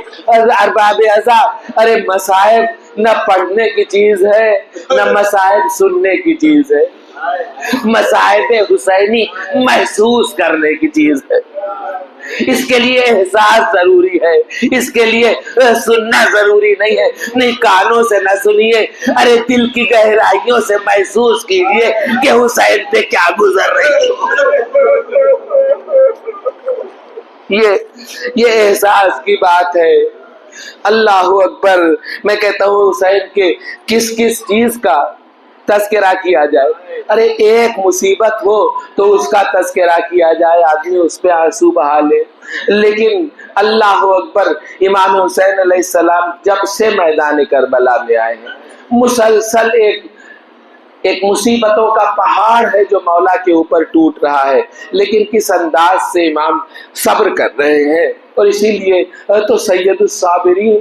ارباب ازا، ارے مصائب نہ پڑھنے کی چیز ہے نہ مصائب سننے کی چیز ہے. مصائب حسینی محسوس کرنے کی چیز ہے. اس کے لیے احساس ضروری ہے، اس کے لیے سننا ضروری نہیں ہے. نہیں کانوں سے نہ سنیے، ارے دل کی گہرائیوں سے محسوس کیجیے کہ حسین پہ کیا گزر رہی ہے. یہ احساس کی بات ہے. اللہ اکبر. میں کہتا ہوں حسین کے کس کس چیز کا تذکرہ کیا جائے. ارے ایک مصیبت ہو تو اس کا تذکرہ کیا جائے، آدمی اس پہ آنسو بہا لے. لیکن اللہ اکبر، امام حسین علیہ السلام جب سے میدان کربلا میں آئے ہیں مسلسل ایک مصیبتوں کا پہاڑ ہے جو مولا کے اوپر ٹوٹ رہا ہے، لیکن کس انداز سے امام صبر کر رہے ہیں. اور اسی لیے تو سید الصابرین،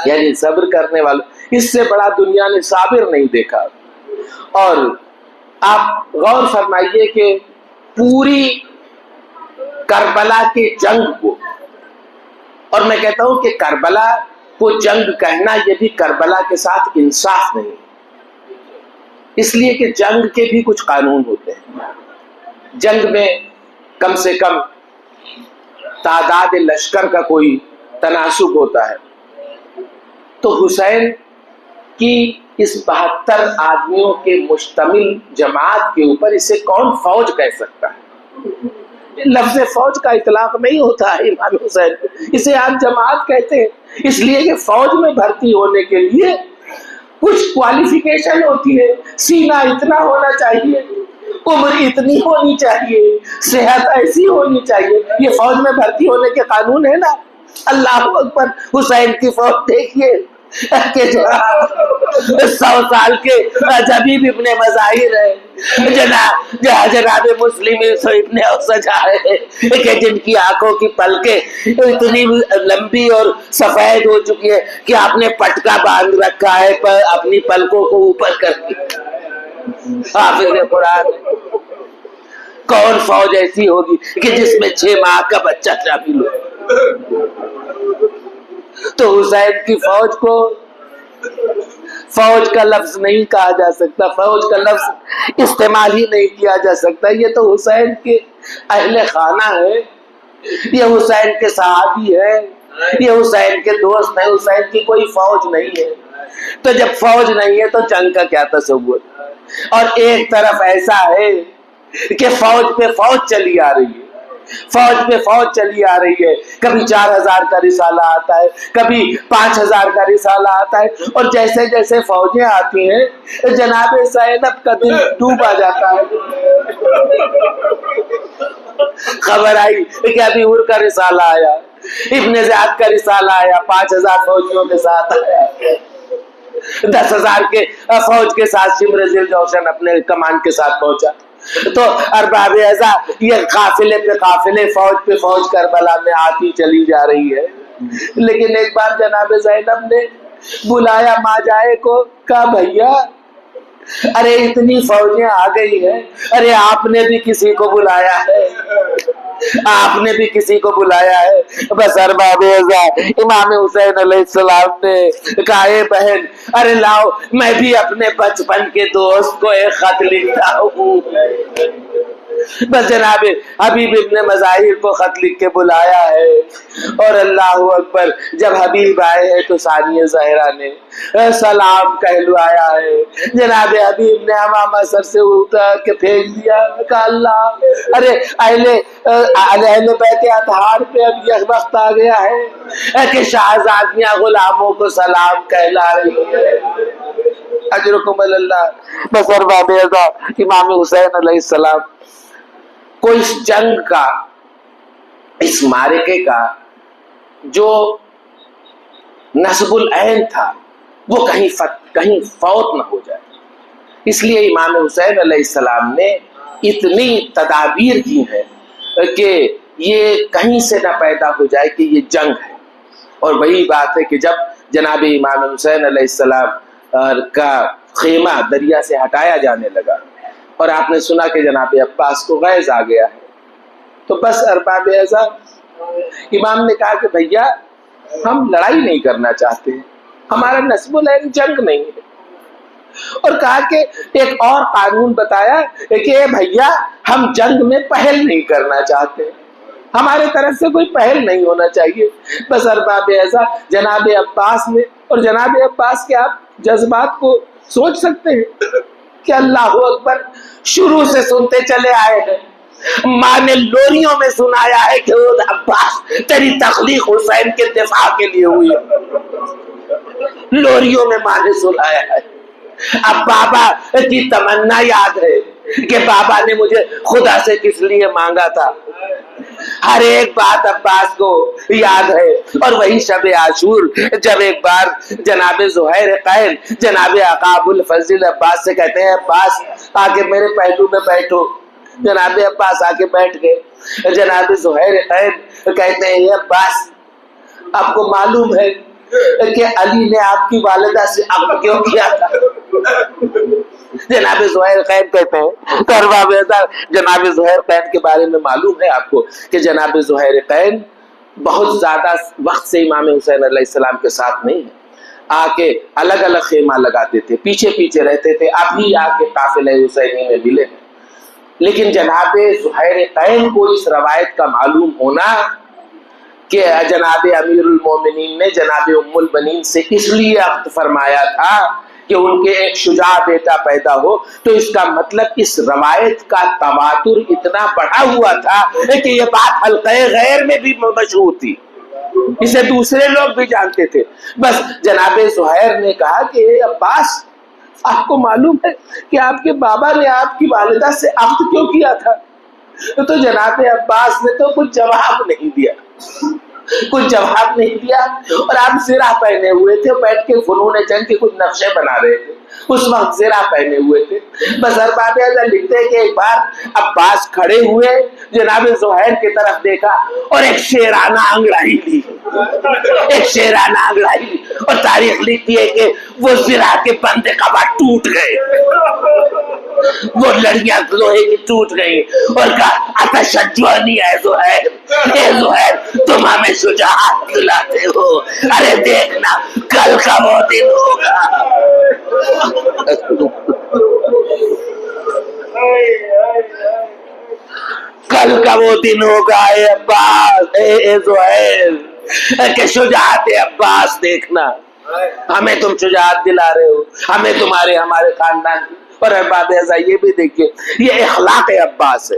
یعنی صبر کرنے والے، اس سے بڑا دنیا نے صابر نہیں دیکھا. اور آپ غور فرمائیے کہ پوری کربلا کے جنگ کو، اور میں کہتا ہوں کہ کربلا کو جنگ کہنا یہ بھی کربلا کے ساتھ انصاف نہیں، اس لیے کہ جنگ کے بھی کچھ قانون ہوتے ہیں. جنگ میں کم سے کم تعداد لشکر کا کوئی تناسب ہوتا ہے. تو حسین کی اس 72 آدمیوں کے مشتمل جماعت کے اوپر اسے کون فوج کہہ سکتا ہے؟ لفظ فوج کا اطلاق نہیں ہوتا ہے امام حسین، اسے آپ جماعت کہتے ہیں. اس لیے کہ فوج میں بھرتی ہونے کے لیے کچھ کوالیفیکیشن ہوتی ہے. سینہ اتنا ہونا چاہیے، عمر اتنی ہونی چاہیے، صحت ایسی ہونی چاہیے. یہ فوج میں بھرتی ہونے کے قانون ہے نا. اللہ اکبر. حسین کی فوج دیکھیے کہ 100 سال کے جبیب ابن مظاہر ہے، جناب مسلم ابن اوسجا ہے کہ جن کی آنکھوں کی پلکیں اتنی لمبی اور سفید ہو چکی ہے کہ آپ نے پٹکا باندھ رکھا ہے اپنی پلکوں کو اوپر کر کے. حافظ قرآن. کون فوج ایسی ہوگی کہ جس میں 6 ماہ کا بچہ شامل ہو؟ تو حسین کی فوج کو فوج کا لفظ نہیں کہا جا سکتا، فوج کا لفظ استعمال ہی نہیں کیا جا سکتا. یہ تو حسین کے اہل خانہ ہے، یہ حسین کے صحابی ہے، یہ حسین کے دوست ہیں. حسین کی کوئی فوج نہیں ہے. تو جب فوج نہیں ہے تو جنگ کا کیا تصور؟ اور ایک طرف ایسا ہے کہ فوج پہ فوج چلی آ رہی ہے، فوج پہ فوج چلی آ رہی ہے. کبھی 4000 کا رسالہ آتا ہے، کبھی 5000 کا رسالہ آتا ہے. اور جیسے جیسے فوجیں آتی ہیں جناب زینب کا دل ڈوب آ جاتا ہے. خبر آئی کہ ابھی ہر کا رسالہ آیا، ابن زیاد کا رسالہ آیا، 5000 فوجیوں کے ساتھ آیا، 10,000 کے فوج کے ساتھ شمر ذی الجوشن اپنے کمان کے ساتھ پہنچا. تو ارباب ازا یہ قافلے پہ قافلے، فوج پہ فوج کربلا میں آتی چلی جا رہی ہے. لیکن ایک بار جناب زینب نے بلایا ماجائے کو، کہا بھیا ارے اتنی فوجیں آ گئی ہیں، ارے آپ نے بھی کسی کو بلایا ہے، آپ نے بھی کسی کو بلایا ہے. بس ارباب ازا امام حسین علیہ السلام نے کہا اے بہن ارے لاؤ میں بھی اپنے بچپن کے دوست کو ایک خط لکھتا ہوں. بس جناب حبیب ابن مظاہر کو خط لکھ کے بلایا ہے. اور اللہ اکبر جب حبیب آئے ہیں تو ثانیہ زہرا نے سلام کہلوایا ہے. جناب حبیب نے امامہ سر سے اتار کے پھینک دیا. کہا اللہ ارے اہل بیت اطہار پہ اب یہ وقت آ گیا ہے کہ شہزادیاں غلاموں کو سلام کہلا رہی ہے. اجرکم اللہ. بس ارباب ازا امام حسین علیہ السلام کو اس جنگ کا، اس معرکے کا جو نصب العین تھا وہ کہیں فوت نہ ہو جائے، اس لیے امام حسین علیہ السلام نے اتنی تدابیر کی ہے کہ یہ کہیں سے نہ پیدا ہو جائے کہ یہ جنگ ہے. اور وہی بات ہے کہ جب جناب امام حسین علیہ السلام کا خیمہ دریا سے ہٹایا جانے لگا اور آپ نے سنا کہ جناب عباس کو غیظ آ گیا ہے، تو بس ارباب اعضا امام نے کہا کہ بھیا ہم لڑائی نہیں کرنا چاہتے، ہمارا نصب العین جنگ نہیں ہے. اور کہا کہ ایک اور قانون بتایا کہ بھیا ہم جنگ میں پہل نہیں کرنا چاہتے، ہمارے طرف سے کوئی پہل نہیں ہونا چاہیے. بس ارباب اعضا جناب عباس نے، اور جناب عباس کے آپ جذبات کو سوچ سکتے ہیں کہ اللہ اکبر شروع سے سنتے چلے آئے ہیں، ماں نے لوریوں میں سنایا ہے کہ عباس تیری تخلیق حسین کے دفاع کے لیے ہوئی، لوریوں میں ماں نے سنایا ہے. اب بابا کی تمنا یاد ہے کہ بابا نے مجھے خدا سے کس لیے مانگا تھا، ہر ایک بات عباس کو یاد ہے. اور وہی شب عاشور جب ایک بار جناب زہیر قین جناب آقا ابو الفضل عباس سے کہتے ہیں عباس آ کے میرے پہلو میں بیٹھو، جناب عباس آ کے بیٹھ گئے. جناب زہیر قین کہتے ہیں عباس آپ کو معلوم ہے کہ علی نے آپ کی والدہ سے عقد کیوں کیا تھا؟ جناب زہیر قین کہتے ہیں جناب زہیر قین کے بارے میں معلوم ہے آپ کو کہ جناب زہیر قین بہت زیادہ وقت سے امام حسین علیہ السلام کے ساتھ نہیں ہے، آ کے الگ الگ خیمہ لگاتے تھے، پیچھے پیچھے رہتے تھے، ابھی آ کے قافلہ حسینی میں ملے ہیں. لیکن جناب زہیر قین کو اس روایت کا معلوم ہونا کہ جناب امیر المومنین نے جناب ام البنین سے اس لیے عقد فرمایا تھا کہ ان کے ایک شجاع بیٹا پیدا ہو، تو اس کا مطلب اس روایت کا تواتر اتنا بڑھا ہوا تھا کہ یہ بات حلقہ غیر میں بھی مشہور تھی، اسے دوسرے لوگ بھی جانتے تھے. بس جناب زہیر نے کہا کہ عباس آپ کو معلوم ہے کہ آپ کے بابا نے آپ کی والدہ سے عقد کیوں کیا تھا؟ تو جناب عباس نے تو کچھ جواب نہیں دیا، اور آپ زرہ پہنے ہوئے تھے، بیٹھ کے فنون جنگ کے کچھ نقشے بنا رہے تھے، اس وقت زرہ پہنے ہوئے تھے. بس ارباب اعضا لکھتے ہیں کہ ایک بار عباس کھڑے ہوئے، جناب زہیر کی طرف دیکھا اور ایک شیرانہ انگڑائی لی، اور تاریخ لکھتی ہے کہ وہ زرہ کے بندے قبا ٹوٹ گئے، وہ لڑیاں لوہے کی ٹوٹ گئی، اور کہا اتشجعنی اے زہیر تم ہمیں شجاعت دلاتے ہو، ارے دیکھنا کل کا وہ دن ہوگا. کل کا وہ دن ہوگا اے عباس، اے زہیر کہ شجاعت عباس دیکھنا، ہمیں تم شجاعت دلا رہے ہو، ہمیں تمہارے ہمارے خاندان کی. اور ارباب اعضا یہ بھی دیکھیے یہ اخلاق عباس ہے،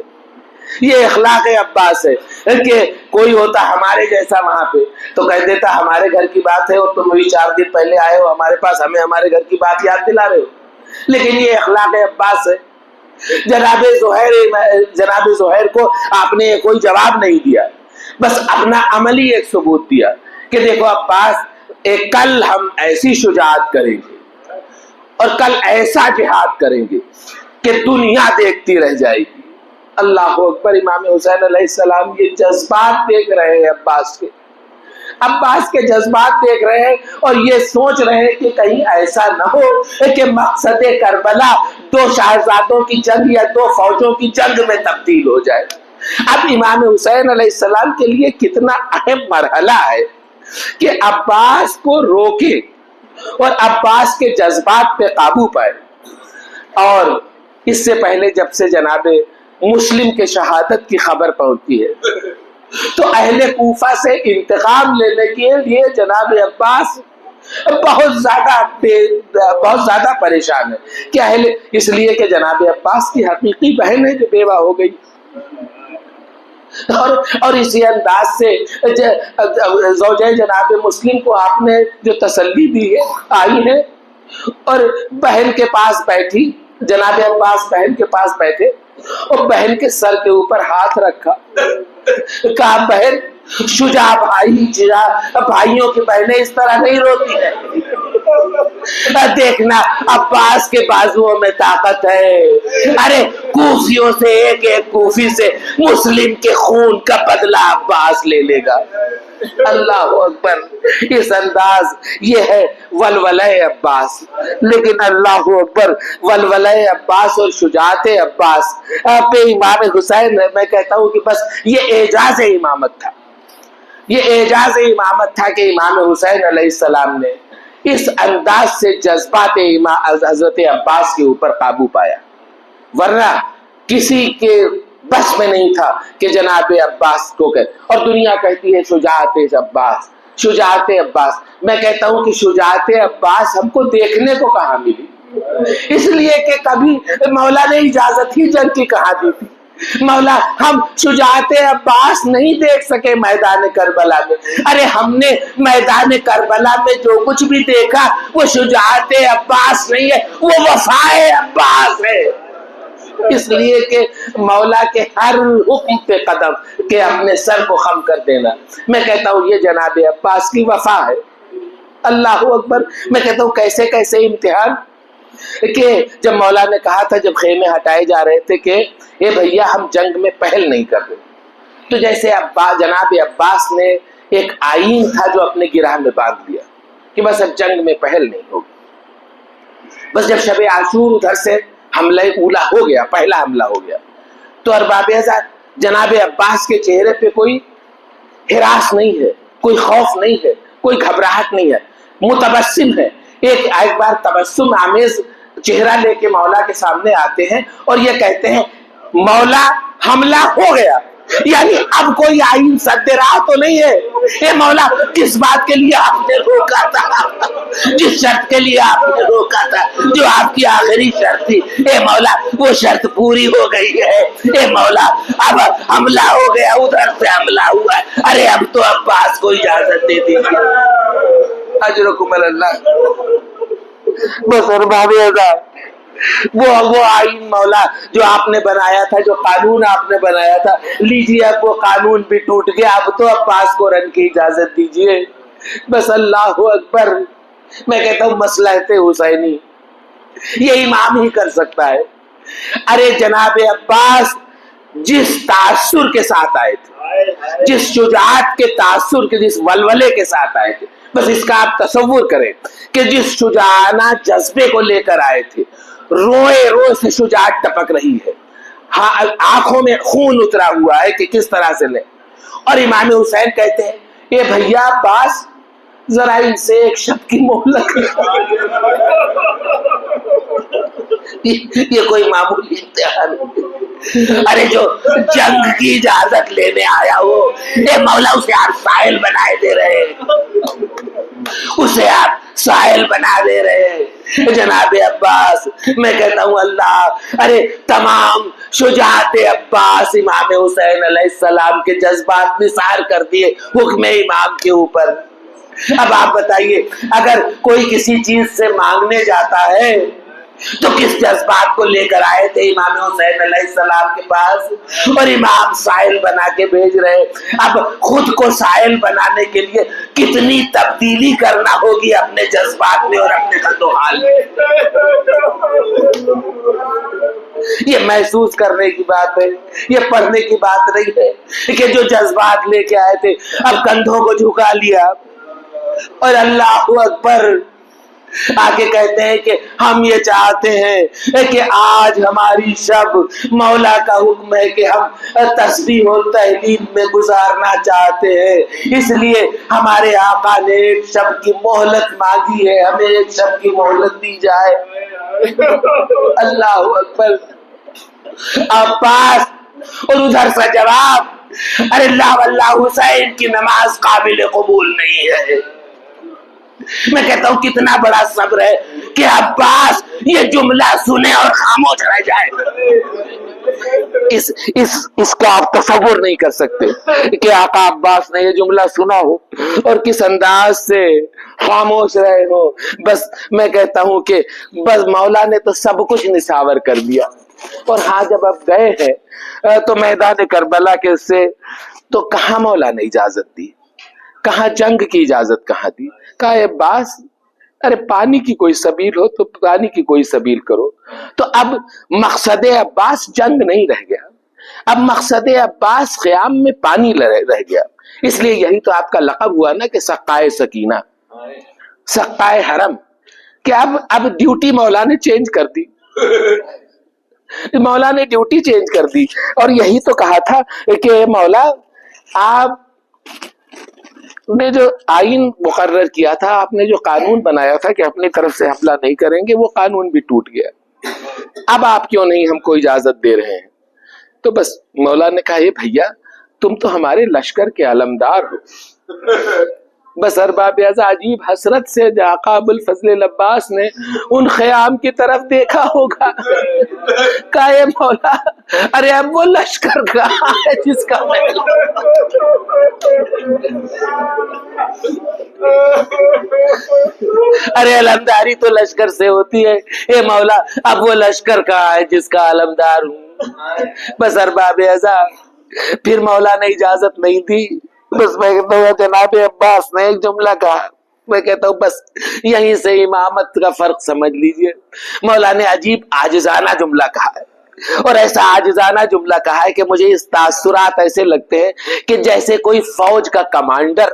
یہ اخلاق عباس ہے کہ کوئی ہوتا ہمارے جیسا وہاں پہ تو کہہ دیتا ہمارے گھر کی بات ہے اور تم ابھی 4 دن پہلے آئے ہو ہمارے پاس، ہمیں ہمارے گھر کی بات یاد دلا رہے ہو. لیکن یہ اخلاق عباس ہے. جناب زہیر کو آپ نے کوئی جواب نہیں دیا، بس اپنا عملی ایک ثبوت دیا کہ دیکھو عباس کل ہم ایسی شجاعت کریں گے اور کل ایسا جہاد کریں گے کہ دنیا دیکھتی رہ جائے گی. اللہ اکبر. امام حسین علیہ السلام یہ جذبات دیکھ رہے ہیں عباس کے جذبات دیکھ رہے ہیں اور یہ سوچ رہے ہیں کہ کہیں ایسا نہ ہو کہ مقصد کربلا 2 شہزادوں کی جنگ یا 2 فوجوں کی جنگ میں تبدیل ہو جائے. اب امام حسین علیہ السلام کے لیے کتنا اہم مرحلہ ہے کہ عباس کو روکے اور عباس کے جذبات پہ قابو پائے. اور اس سے پہلے جب سے جناب مسلم کے شہادت کی خبر پہنچتی ہے تو اہل کوفہ سے انتقام لینے کے لیے جناب عباس بہت زیادہ پریشان ہے کہ اس لیے کہ جناب عباس کی حقیقی بہن ہے جو بیوہ ہو گئی، اور اسی انداز سے زوجہ جناب مسلم کو آپ نے جو تسلی دی ہے آئی ہے اور بہن کے پاس بیٹھی، جناب عباس بہن کے پاس بیٹھے اور بہن کے سر کے اوپر ہاتھ رکھا، کہا بہن شجاع بھائیوں کی بہنیں اس طرح نہیں روتی ہیں، دیکھنا عباس کے بازوؤں میں طاقت ہے، ارے کوفیوں سے ایک ایک کوفی سے مسلم کے خون کا بدلہ عباس لے لے گا۔ اللہ اکبر، اس انداز یہ ہے ولولہ عباس۔ لیکن اللہ اکبر، ولولہ عباس اور شجاعت عباس پہ امام حسین، میں کہتا ہوں کہ بس یہ اعجاز امامت تھا، یہ اعجاز امامت تھا کہ امام حسین علیہ السلام نے اس انداز سے جذبات حضرت عباس کے اوپر قابو پایا، ورنہ کسی کے بس میں نہیں تھا کہ جناب عباس کو کہ، اور دنیا کہتی ہے شجاعت عباس، شجاعت عباس۔ میں کہتا ہوں کہ شجاعت عباس ہم کو دیکھنے کو کہاں ملی، اس لیے کہ کبھی مولا نے اجازت ہی جنگ کی کہاں دی تھی۔ مولا ہم شجاعت عباس نہیں دیکھ سکے میدان کربلا میں، ارے ہم نے میدان کربلا میں جو کچھ بھی دیکھا وہ شجاعت عباس نہیں ہے، وہ وفائے عباس ہے۔ اس لیے کہ مولا کے ہر حکم پہ قدم کہ اپنے سر کو خم کر دینا، میں کہتا ہوں یہ جناب عباس کی وفا ہے۔ اللہ اکبر، میں کہتا ہوں کیسے کیسے امتحان، کہ جب مولا نے کہا تھا، جب خیمے ہٹائے جا رہے تھے کہ اے بھیا ہم جنگ میں پہل نہیں کر رہے، تو جیسے جناب عباس نے ایک آئین تھا جو اپنے گرہ میں باندھ دیا کہ بس اب جنگ میں پہل نہیں ہوگی۔ بس جب شب عاشور ادھر سے حملہ اولا ہو گیا، پہلا حملہ ہو گیا، تو ارباب ازاد جناب عباس کے چہرے پہ کوئی ہراس نہیں ہے، کوئی خوف نہیں ہے، کوئی گھبراہٹ نہیں ہے، متبسم ہے، ایک بار تبسم آمیز چہرہ لے کے مولا کے سامنے آتے ہیں اور یہ کہتے ہیں مولا حملہ ہو گیا، یعنی اب کوئی آئین سد راہ تو نہیں ہے۔ اے مولا کس بات کے لیے آپ نے روکا تھا، جس شرط کے لیے آپ نے روکا تھا، جو آپ کی آخری شرط تھی، اے مولا وہ شرط پوری ہو گئی ہے۔ اے مولا اب حملہ ہو گیا، ادھر سے حملہ ہوا ہے، ارے اب تو عباس کو اجازت دے دیجیے۔ اجرکم اللہ۔ بس ارباب ازاد وہ آئین مولا جو آپ نے بنایا تھا، جو قانون آپ نے بنایا تھا، لیجیے اب وہ قانون بھی ٹوٹ گیا، اب تو عباس کو رن کی اجازت دیجیے۔ بس اللہ اکبر، میں کہتا ہوں مصلحت حسینی یہ امام ہی کر سکتا ہے۔ ارے جناب عباس جس تاثر کے ساتھ آئے تھے، جس شجاعت کے تاثر کے، جس ولولے کے ساتھ آئے تھے، بس اس کا آپ تصور کریں کہ جس شجاعانہ جذبے کو لے کر آئے تھے، روئے روئے سے شجاعت ٹپک رہی ہے، آنکھوں میں خون اترا ہوا ہے کہ کس طرح سے لے، اور امام حسین کہتے ہیں اے بھیا عباس ذرا ان سے ایک شب کی مہلت، یہ کوئی معمولی امتحان نہیں، ارے جو جنگ کی اجازت لینے آیا ہو، اے مولا اسے آپ سائل بنائے دے رہے، اسے آپ سائل بنا دے رہے جناب عباس۔ میں کہتا ہوں اللہ، ارے تمام شجاعت عباس امام حسین علیہ السلام کے جذبات نثار کر دیے حکم امام کے اوپر۔ اب آپ بتائیے اگر کوئی کسی چیز سے مانگنے جاتا ہے تو کس جذبات کو لے کر آئے تھے امام حسین علیہ السلام کے پاس، اور امام سائل بنا کے بھیج رہے۔ اب خود کو سائل بنانے کے لیے کتنی تبدیلی کرنا ہوگی اپنے جذبات میں اور اپنے خد و حال میں، یہ محسوس کرنے کی بات ہے، یہ پڑھنے کی بات نہیں ہے کہ جو جذبات لے کے آئے تھے اب کندھوں کو جھکا لیا، اور اللہ اکبر آگے کہتے ہیں کہ ہم یہ چاہتے ہیں کہ آج ہماری شب مولا کا حکم ہے کہ ہم تسبیح و تہلیل میں گزارنا چاہتے ہیں، اس لیے ہمارے آقا نے ایک شب کی مہلت مانگی ہے، ہمیں ایک شب کی مہلت دی جائے۔ اللہ اکبر، عباس، اور ادھر سے جواب، ارے اللہ واللہ حسین کی نماز قابل قبول نہیں ہے، میں کہتا ہوں کتنا بڑا صبر ہے کہ عباس یہ جملہ سنے اور خاموش رہ جائے. اس کا آپ تصور نہیں کر سکتے کہ آقا عباس نے یہ جملہ سنا ہو اور کس انداز سے خاموش رہے ہو. بس میں کہتا ہوں کہ بس مولا نے تو سب کچھ نصاور کر دیا. اور ہاں جب اب گئے ہیں تو میدان کربلا کے سے تو کہاں مولا نے اجازت دی, کہاں جنگ کی اجازت کہاں دی. کہا عباس ارے پانی کی کوئی سبیل ہو تو پانی کی کوئی سبیل کرو. تو اب مقصد عباس جنگ نہیں رہ گیا, اب مقصد عباس قیام میں پانی رہ گیا. اس لیے یہی تو آپ کا لقب ہوا نا کہ سقائے سکینہ, سقائے حرم, کہ اب ڈیوٹی مولا نے چینج کر دی. مولا نے ڈیوٹی چینج کر دی اور یہی تو کہا تھا کہ مولا آپ نے جو آئین مقرر کیا تھا, آپ نے جو قانون بنایا تھا کہ اپنی طرف سے حملہ نہیں کریں گے, وہ قانون بھی ٹوٹ گیا. اب آپ کیوں نہیں ہم کو اجازت دے رہے ہیں؟ تو بس مولا نے کہا یہ بھیا تم تو ہمارے لشکر کے علمدار ہو. بس ارباب اعضاء عجیب حسرت سے آقا ابوالفضل عباس نے ان خیام کی طرف دیکھا ہوگا. کہا اے مولا ارے اب وہ لشکر کہاں ہے جس کا ارے علمداری تو لشکر سے ہوتی ہے. اے مولا اب وہ لشکر کہاں ہے جس کا علمدار ہوں. بس ارباب اعضاء پھر مولا نے اجازت نہیں دی. بس میں کہتا ہوں جناب عباس نے ایک جملہ کہا, میں کہتا ہوں بس یہیں سے امامت کا فرق سمجھ لیجئے. مولا نے عجیب عاجزانہ جملہ کہا ہے, اور ایسا عاجزانہ جملہ کہا ہے کہ مجھے اس تاثرات ایسے لگتے ہیں کہ جیسے کوئی فوج کا کمانڈر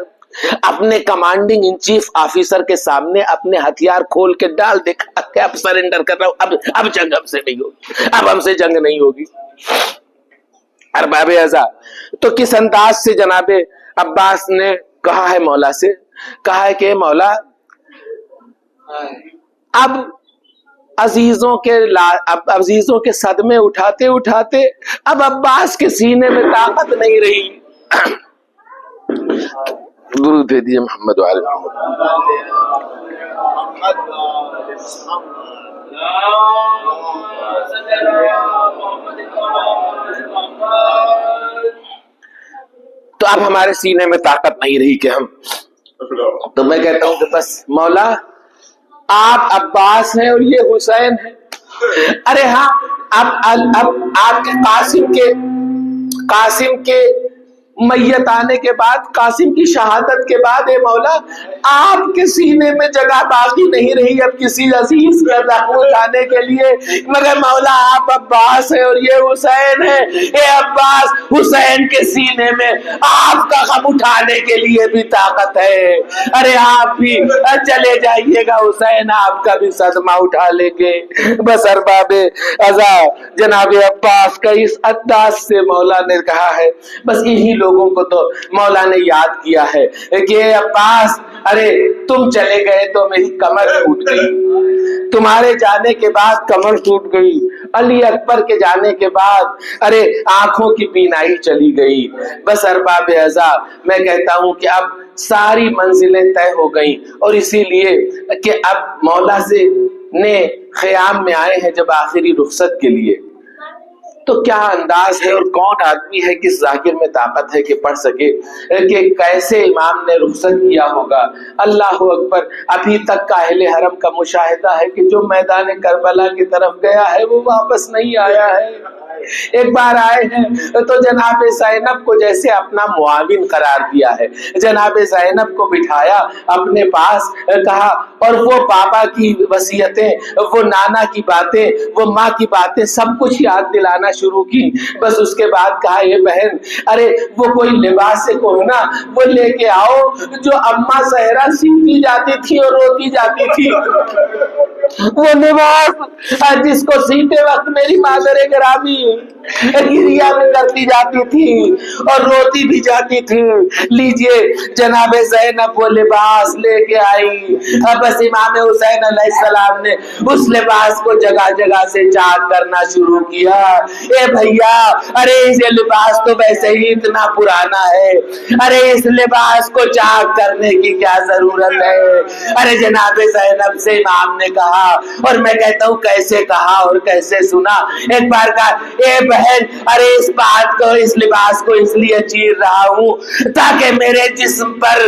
اپنے کمانڈنگ ان چیف آفیسر کے سامنے اپنے ہتھیار کھول کے ڈال دیکھا کہ اب سرنڈر کر رہا ہوں, اب جنگ ہم سے نہیں ہوگی, اب ہم سے جنگ نہیں ہوگی. ارباب اعضاء تو کس انداز سے جناب عباس نے کہا ہے مولا سے, کہا ہے کہ مولا اب عزیزوں کے صدمے اٹھاتے اٹھاتے اب عباس کے سینے میں طاقت نہیں رہی. درود دے دیے محمد وعلی محمد. تو اب ہمارے سینے میں طاقت نہیں رہی کہ ہم, تو میں کہتا ہوں کہ بس مولا آپ عباس ہیں اور یہ حسین ہے. ارے ہاں اب آپ کے قاسم کے میت آنے کے بعد, قاسم کی شہادت کے بعد اے مولا آپ کے سینے میں جگہ باقی نہیں رہی اب کسی عزیز کا زخم اٹھانے کے لیے, مگر مولا آپ عباس ہیں اور یہ حسین ہے. اے عباس حسین کے سینے میں آپ کا غم اٹھانے کے لیے بھی طاقت ہے. ارے آپ بھی چلے جائیے گا, حسین آپ کا بھی صدمہ اٹھا لیں گے. بس ارباب اعضاء جناب عباس کا اس انداز سے مولا نے کہا ہے. بس انہی لوگوں کو تو مولا نے یاد کیا ہے کہ عباس ارے تم چلے گئے تو میری کمر ٹوٹ گئی, تمہارے جانے کے بعد کمر ٹوٹ گئی, علی اکبر کے جانے کے بعد ارے آنکھوں کی بینائی چلی گئی. بس ارباب اعضاء میں کہتا ہوں کہ اب ساری منزلیں طے ہو گئیں, اور اسی لیے کہ اب مولا سے نے خیام میں آئے ہیں جب آخری رخصت کے لیے, تو کیا انداز ہے اور کون آدمی ہے کس ذاکر میں طاقت ہے کہ پڑھ سکے کہ کیسے امام نے رخصت کیا ہوگا. اللہ اکبر. ابھی تک کا اہل حرم کا مشاہدہ ہے کہ جو میدان کربلا کی طرف گیا ہے وہ واپس نہیں آیا ہے. ایک بار آئے ہیں تو جناب زینب کو جیسے اپنا معاون قرار دیا ہے, جناب زینب کو بٹھایا اپنے پاس, کہا اور وہ بابا کی وصیتیں, وہ نانا کی باتیں, وہ ماں کی باتیں سب کچھ یاد دلانا شروع کی. بس اس کے بعد کہا یہ بہن ارے وہ کوئی لباس کوہنا وہ لے کے آؤ جو اماں زہرا سیتی جاتی تھی اور روتی جاتی تھی, وہ لباس جس کو سیتے وقت میری مادر گرامی گریا بھی کرتی جاتی تھی اور روتی بھی جاتی تھی۔ لیجئے جناب زینب وہ لباس لے کے آئی، بس امام حسین علیہ السلام نے اس لباس کو جگہ جگہ سے چاک کرنا شروع کیا۔ اے بھیا، ارے یہ لباس تو ویسے ہی اتنا پرانا ہے، ارے اس لباس کو چاک کرنے کی کیا ضرورت ہے؟ ارے جناب زینب سے امام نے کہا، اور میں کہتا ہوں کیسے کہا اور کیسے سنا۔ ایک بار کہا، اے بہن، ارے اس بات کو، اس لباس کو اس لیے چیر رہا ہوں تاکہ میرے جسم پر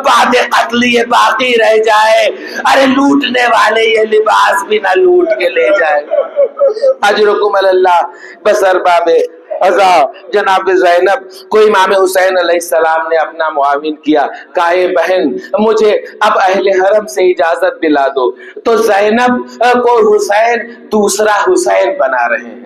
باد قتل یہ باقی رہ جائے، ارے لوٹنے والے یہ لباس بھی نہ لوٹ کے لے جائے۔ اجرکم اللہ۔ بس ارباب ازا جناب زینب کو امام حسین علیہ السلام نے اپنا معاون کیا، کہا اے بہن مجھے اب اہل حرم سے اجازت دلا دو۔ تو زینب کو حسین دوسرا حسین بنا رہے ہیں۔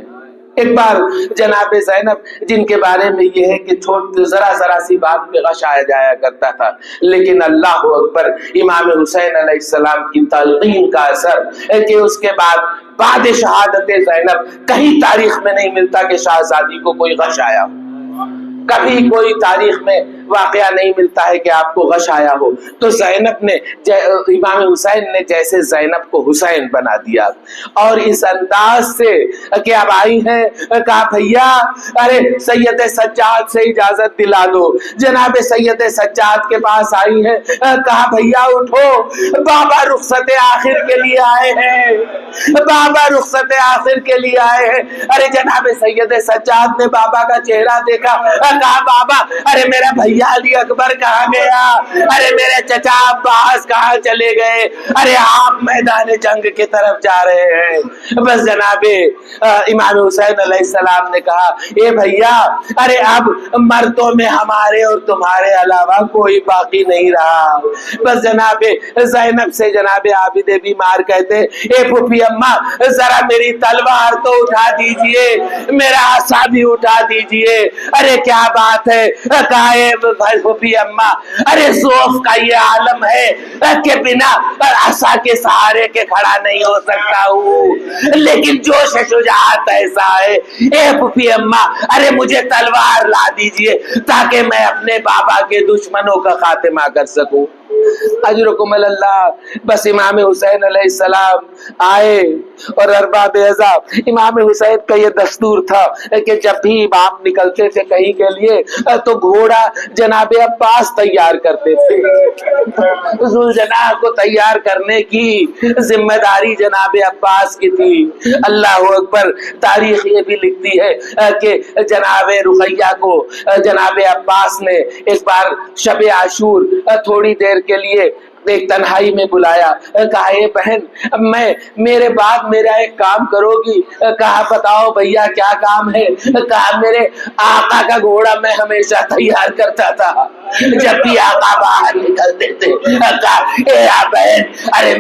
ایک بار جناب زینب جن کے بارے میں یہ ہے کہ ذرا سی بات پہ غش آیا جایا کرتا تھا، لیکن اللہ اکبر، امام حسین علیہ السلام کی تلقین کا اثر ہے کہ اس کے بعد شہادت زینب کہیں تاریخ میں نہیں ملتا کہ شہزادی کو کوئی غش آیا ہو، کبھی کوئی تاریخ میں واقعہ نہیں ملتا ہے کہ آپ کو غش آیا ہو۔ تو زینب نے، امام حسین نے جیسے زینب کو حسین بنا دیا، اور اس انداز سے کہ اب آئی ہیں، کہا بھیا ارے سید سجاد سے اجازت دلا دو۔ جناب سید سجاد کے پاس آئی ہیں، کہا بھیا اٹھو، بابا رخصت آخر کے لیے آئے ہیں، بابا رخصت آخر کے لیے آئے ہیں۔ ارے جناب سید سجاد نے بابا کا چہرہ دیکھا، کہا بابا ارے میرا بھیا علی اکبر کہاں گیا؟ ارے میرے چچا عباس کہاں چلے گئے؟ ارے آپ میدان جنگ کی طرف جا رہے ہیں۔ بس جناب امام حسین علیہ السلام نے کہا اے بھیا، ارے اب مردوں میں ہمارے اور تمہارے علاوہ کوئی باقی نہیں رہا۔ بس جناب زینب سے جناب عابد بیمار کہتے اے پھوپھی اماں ذرا میری تلوار تو اٹھا دیجئے، میرا عصا بھی اٹھا دیجئے۔ ارے کیا بات ہے؟ کہا اے پھوپھی اماں، ارے ذوق کا یہ عالم ہے کہ بنا عصا کے سہارے کے کھڑا نہیں ہو سکتا ہوں، لیکن جوش شجاعت ایسا ہے۔ اے پھوپھی اماں ارے مجھے تلوار لا دیجئے تاکہ میں اپنے بابا کے دشمنوں کا خاتمہ کر سکوں۔ اجرکم اللہ۔ بس امام حسین علیہ السلام آئے، اور ارباب ازا امام حسین کا یہ دستور تھا کہ جب بھی امام نکلتے تھے کہیں کے لیے تو گھوڑا جناب عباس تیار کرتے تھے۔ ذوالجناح کو تیار کرنے کی ذمہ داری جناب عباس کی تھی۔ اللہ اکبر۔ تاریخ یہ بھی لکھتی ہے کہ جناب رقیہ کو جناب عباس نے ایک بار شب عاشور تھوڑی دیر کے لیے ایک تنہائی میں بلایا، کہا اے بہن میں میرے بعد میرا ایک کام کرو گی؟ کہا بتاؤ بھیا کیا کام ہے؟ کہا میرے آقا کا گھوڑا میں ہمیشہ تیار کرتا تھا جب بھی آقا باہر نکلتے تھے۔ کہا اے بہن ارے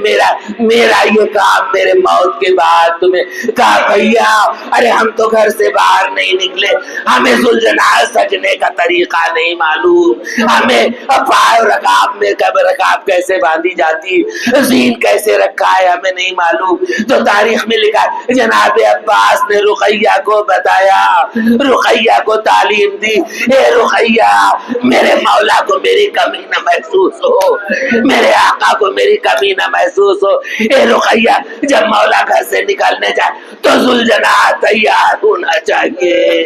میرا یہ کام میرے موت کے بعد تمہیں۔ کہا بھیا ارے ہم تو گھر سے باہر نہیں نکلے، ہمیں ذوالجناح سجنے کا طریقہ نہیں معلوم، ہمیں پاؤں رکاب میں رکاب کیسے باندھی جاتی، زین کیسے رکھا ہے ہمیں نہیں معلوم۔ تو تاریخ میں لکھا جناب عباس نے رقیہ کو بتایا، رقیہ کو تعلیم دی، اے رقیہ میرے مولا کو میری کمی نہ محسوس ہو، میرے آقا کو میری کمی نہ محسوس ہو۔ اے رقیہ جب مولا گھر سے نکلنے جائے تو ذوالجناح تیار ہونا چاہیے۔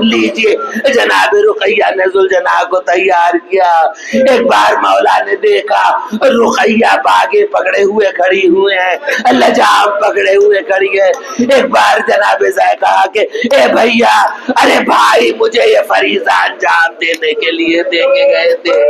لیجئے جناب رقیہ نے ذوالجناح کو تیار کیا۔ ایک بار مولا نے دیکھا رقیہ باگے پکڑے ہوئے کھڑی ہوئے ہیں، لجام پکڑے ہوئے کھڑی ہے۔ ایک بار جناب زید کہا کہ اے بھیا ارے بھائی مجھے یہ فریضہ انجام دینے کے لیے دے کے گئے تھے۔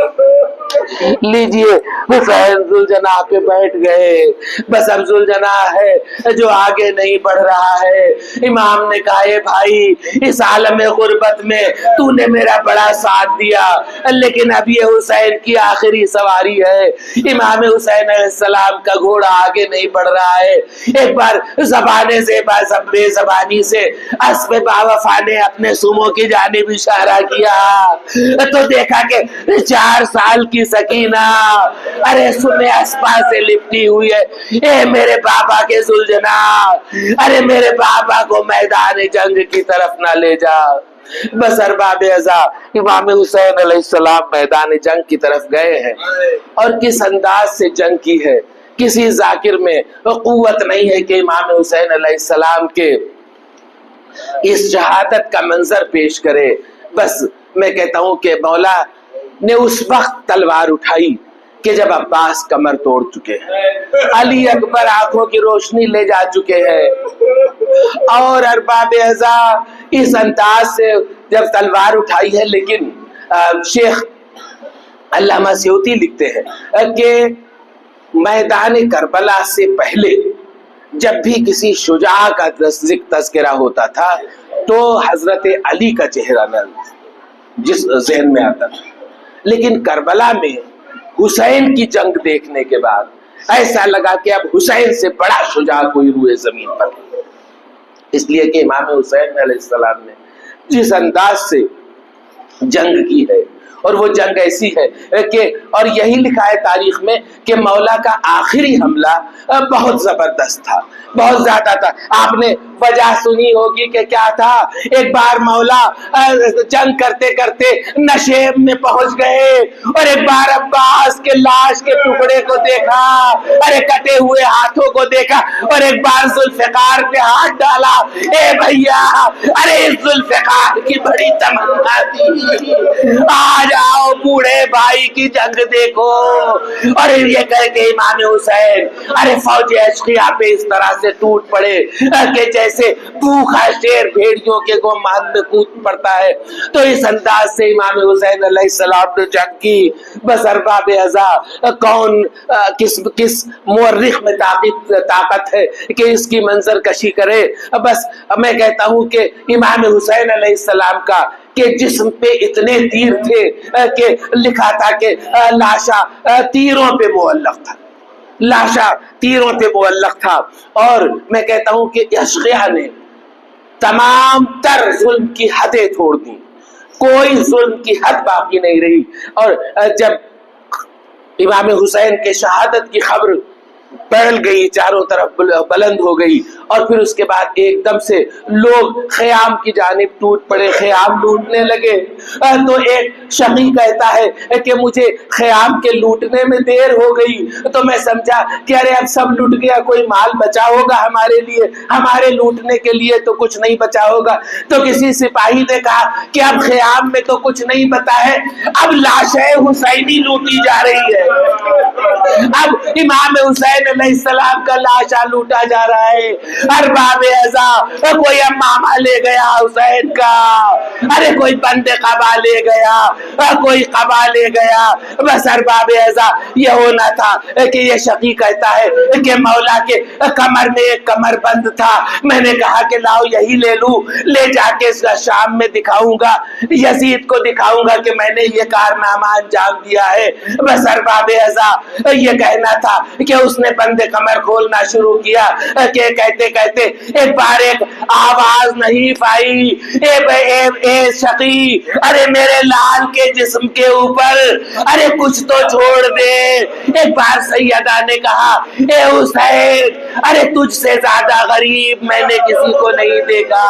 لیجئے حسین ذوالجناح پہ بیٹھ گئے۔ بس اب ذوالجناح ہے جو آگے نہیں بڑھ رہا ہے۔ امام نے کہا اے بھائی اس عالم غربت میں تو نے میرا بڑا ساتھ دیا، لیکن اب یہ حسین کی آخری سواری ہے، ہے, امام حسین علیہ السلام کا گھوڑا آگے نہیں بڑھ رہا ہے. ایک بار زبانے سے بے زبانی سے اسب باوفا نے اپنے سمو کی جانب اشارہ کیا تو دیکھا کہ 4 سال کی سکینہ ارے سمے اسبا سے لپٹی ہوئی ہے. اے میرے بابا کے ذوالجنا, ارے میرے بابا کو میدان جنگ کی طرف نہ لے جا. بس ارباب ازا امام حسین علیہ السلام میدان جنگ کی طرف گئے ہیں, اور کس انداز سے جنگ کی ہے. کسی ذاکر میں قوت نہیں ہے کہ امام حسین علیہ السلام کے اس شہادت کا منظر پیش کرے. بس میں کہتا ہوں کہ مولا نے اس وقت تلوار اٹھائی کہ جب عباس کمر توڑ چکے ہیں, علی اکبر آنکھوں کی روشنی لے جا چکے ہیں, اور ارباب ازا اس انداز سے جب تلوار اٹھائی ہے. لیکن شیخ علامہ سیوطی لکھتے ہیں کہ میدان کربلا سے پہلے جب بھی کسی شجاع کا تذکرہ ہوتا تھا تو حضرت علی کا چہرہ جس ذہن میں آتا تھا, لیکن کربلا میں حسین کی جنگ دیکھنے کے بعد ایسا لگا کہ اب حسین سے بڑا شجاع کوئی روئے زمین پر. اس لیے کہ امام حسین علیہ السلام نے جس انداز سے جنگ کی ہے, اور وہ جنگ ایسی ہے کہ, اور یہی لکھا ہے تاریخ میں کہ مولا کا آخری حملہ بہت زبردست تھا, بہت زیادہ تھا. آپ نے وجہ سنی ہوگی کہ کیا تھا. ایک بار مولا جنگ کرتے کرتے نشیب میں پہنچ گئے, اور ایک بار عباس کے لاش کے ٹکڑے کو دیکھا, ارے کٹے ہوئے ہاتھوں کو دیکھا, اور ایک بار ذوالفقار پہ ہاتھ ڈالا. اے بھیا, ارے اس ذوالفقار کی بڑی تمنا تھی, آ جاؤ بوڑھے بھائی کی جنگ دیکھو. اور یہ کہہ کے امام حسین ارے فوج اشقیاء پہ اس طرح سے ٹوٹ پڑے کہ جیسے بھوکھا شیر بھیڑیوں کے گمان میں کود پڑتا ہے. تو اس انداز سے امام حسین علیہ السلام نے جنگ کی. بس ارباب ازا کون کس مورخ میں طاقت ہے کہ اس کی منظر کشی کرے. بس میں کہتا ہوں کہ امام حسین علیہ السلام کا کہ جسم پہ اتنے تیر تھے کہ لکھا تھا کہ لاشا تیروں پہ معلق تھا, لاشا تیروں پہ معلق تھا. اور میں کہتا ہوں کہ اشقیاء نے تمام تر ظلم کی حدیں توڑ دی, کوئی ظلم کی حد باقی نہیں رہی. اور جب امام حسین کے شہادت کی خبر پھیل گئی, چاروں طرف بلند ہو گئی, اور پھر اس کے بعد ایک دم سے لوگ خیام کی جانب ٹوٹ پڑے, خیام لوٹنے لگے. تو ایک شقی کہتا ہے کہ مجھے خیام کے لوٹنے میں دیر ہو گئی, تو میں سمجھا کہ ارے اب سب لٹ گیا, کوئی مال بچا ہوگا ہمارے لیے, ہمارے لوٹنے کے لیے تو کچھ نہیں بچا ہوگا. تو کسی سپاہی نے کہا کہ اب خیام میں تو کچھ نہیں بتا ہے, اب لاشیں حسینی لوٹی جا رہی ہے, اب امام حسین علیہ السلام کا لاشا لوٹا جا رہا ہے. ارباب ازا کوئی امامہ لے گیا حسین کا, ارے کوئی بند قبا لے گیا, کوئی قبا لے گیا. بس ارباب ازا یہ ہونا تھا کہ یہ شقی کہتا ہے کہ مولا کے کمر میں ایک کمر بند تھا, میں نے کہا کہ لاؤ یہی لے لوں, لے جا کے شام میں دکھاؤں گا, یزید کو دکھاؤں گا کہ میں نے یہ کارنامہ انجام دیا ہے. بس ارباب ازا یہ کہنا تھا کہ اس نے بند کمر کھولنا شروع کیا کہ کہتے کہتے ایک بار ایک آواز نہیں آئی, اے شقی, ارے میرے لال کے جسم کے اوپر ارے کچھ تو چھوڑ دے. ایک بار سیدہ نے کہا اے حسین, ارے تجھ سے زیادہ غریب میں نے کسی کو نہیں دیکھا.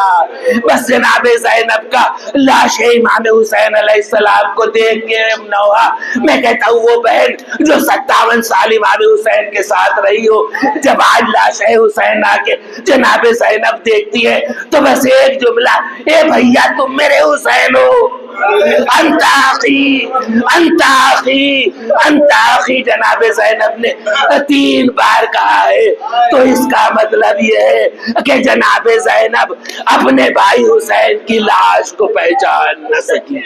بس جناب زینب کا لاش امام حسین علیہ السلام کو دیکھ کے نوحہ, میں کہتا ہوں وہ بہن جو 57 سال امام حسین کے ساتھ رہی ہو, جب آج لاش حسین آ کے جناب زینب دیکھتی ہے تو بس ایک جملہ, اے بھیا تم میرے حسین ہو, انت اخی انت اخی انت اخی. جناب زینب نے 3 بار کہا ہے. تو اس کا مطلب یہ ہے کہ جناب زینب اپنے بھائی حسین کی لاش کو پہچان نہ سکی.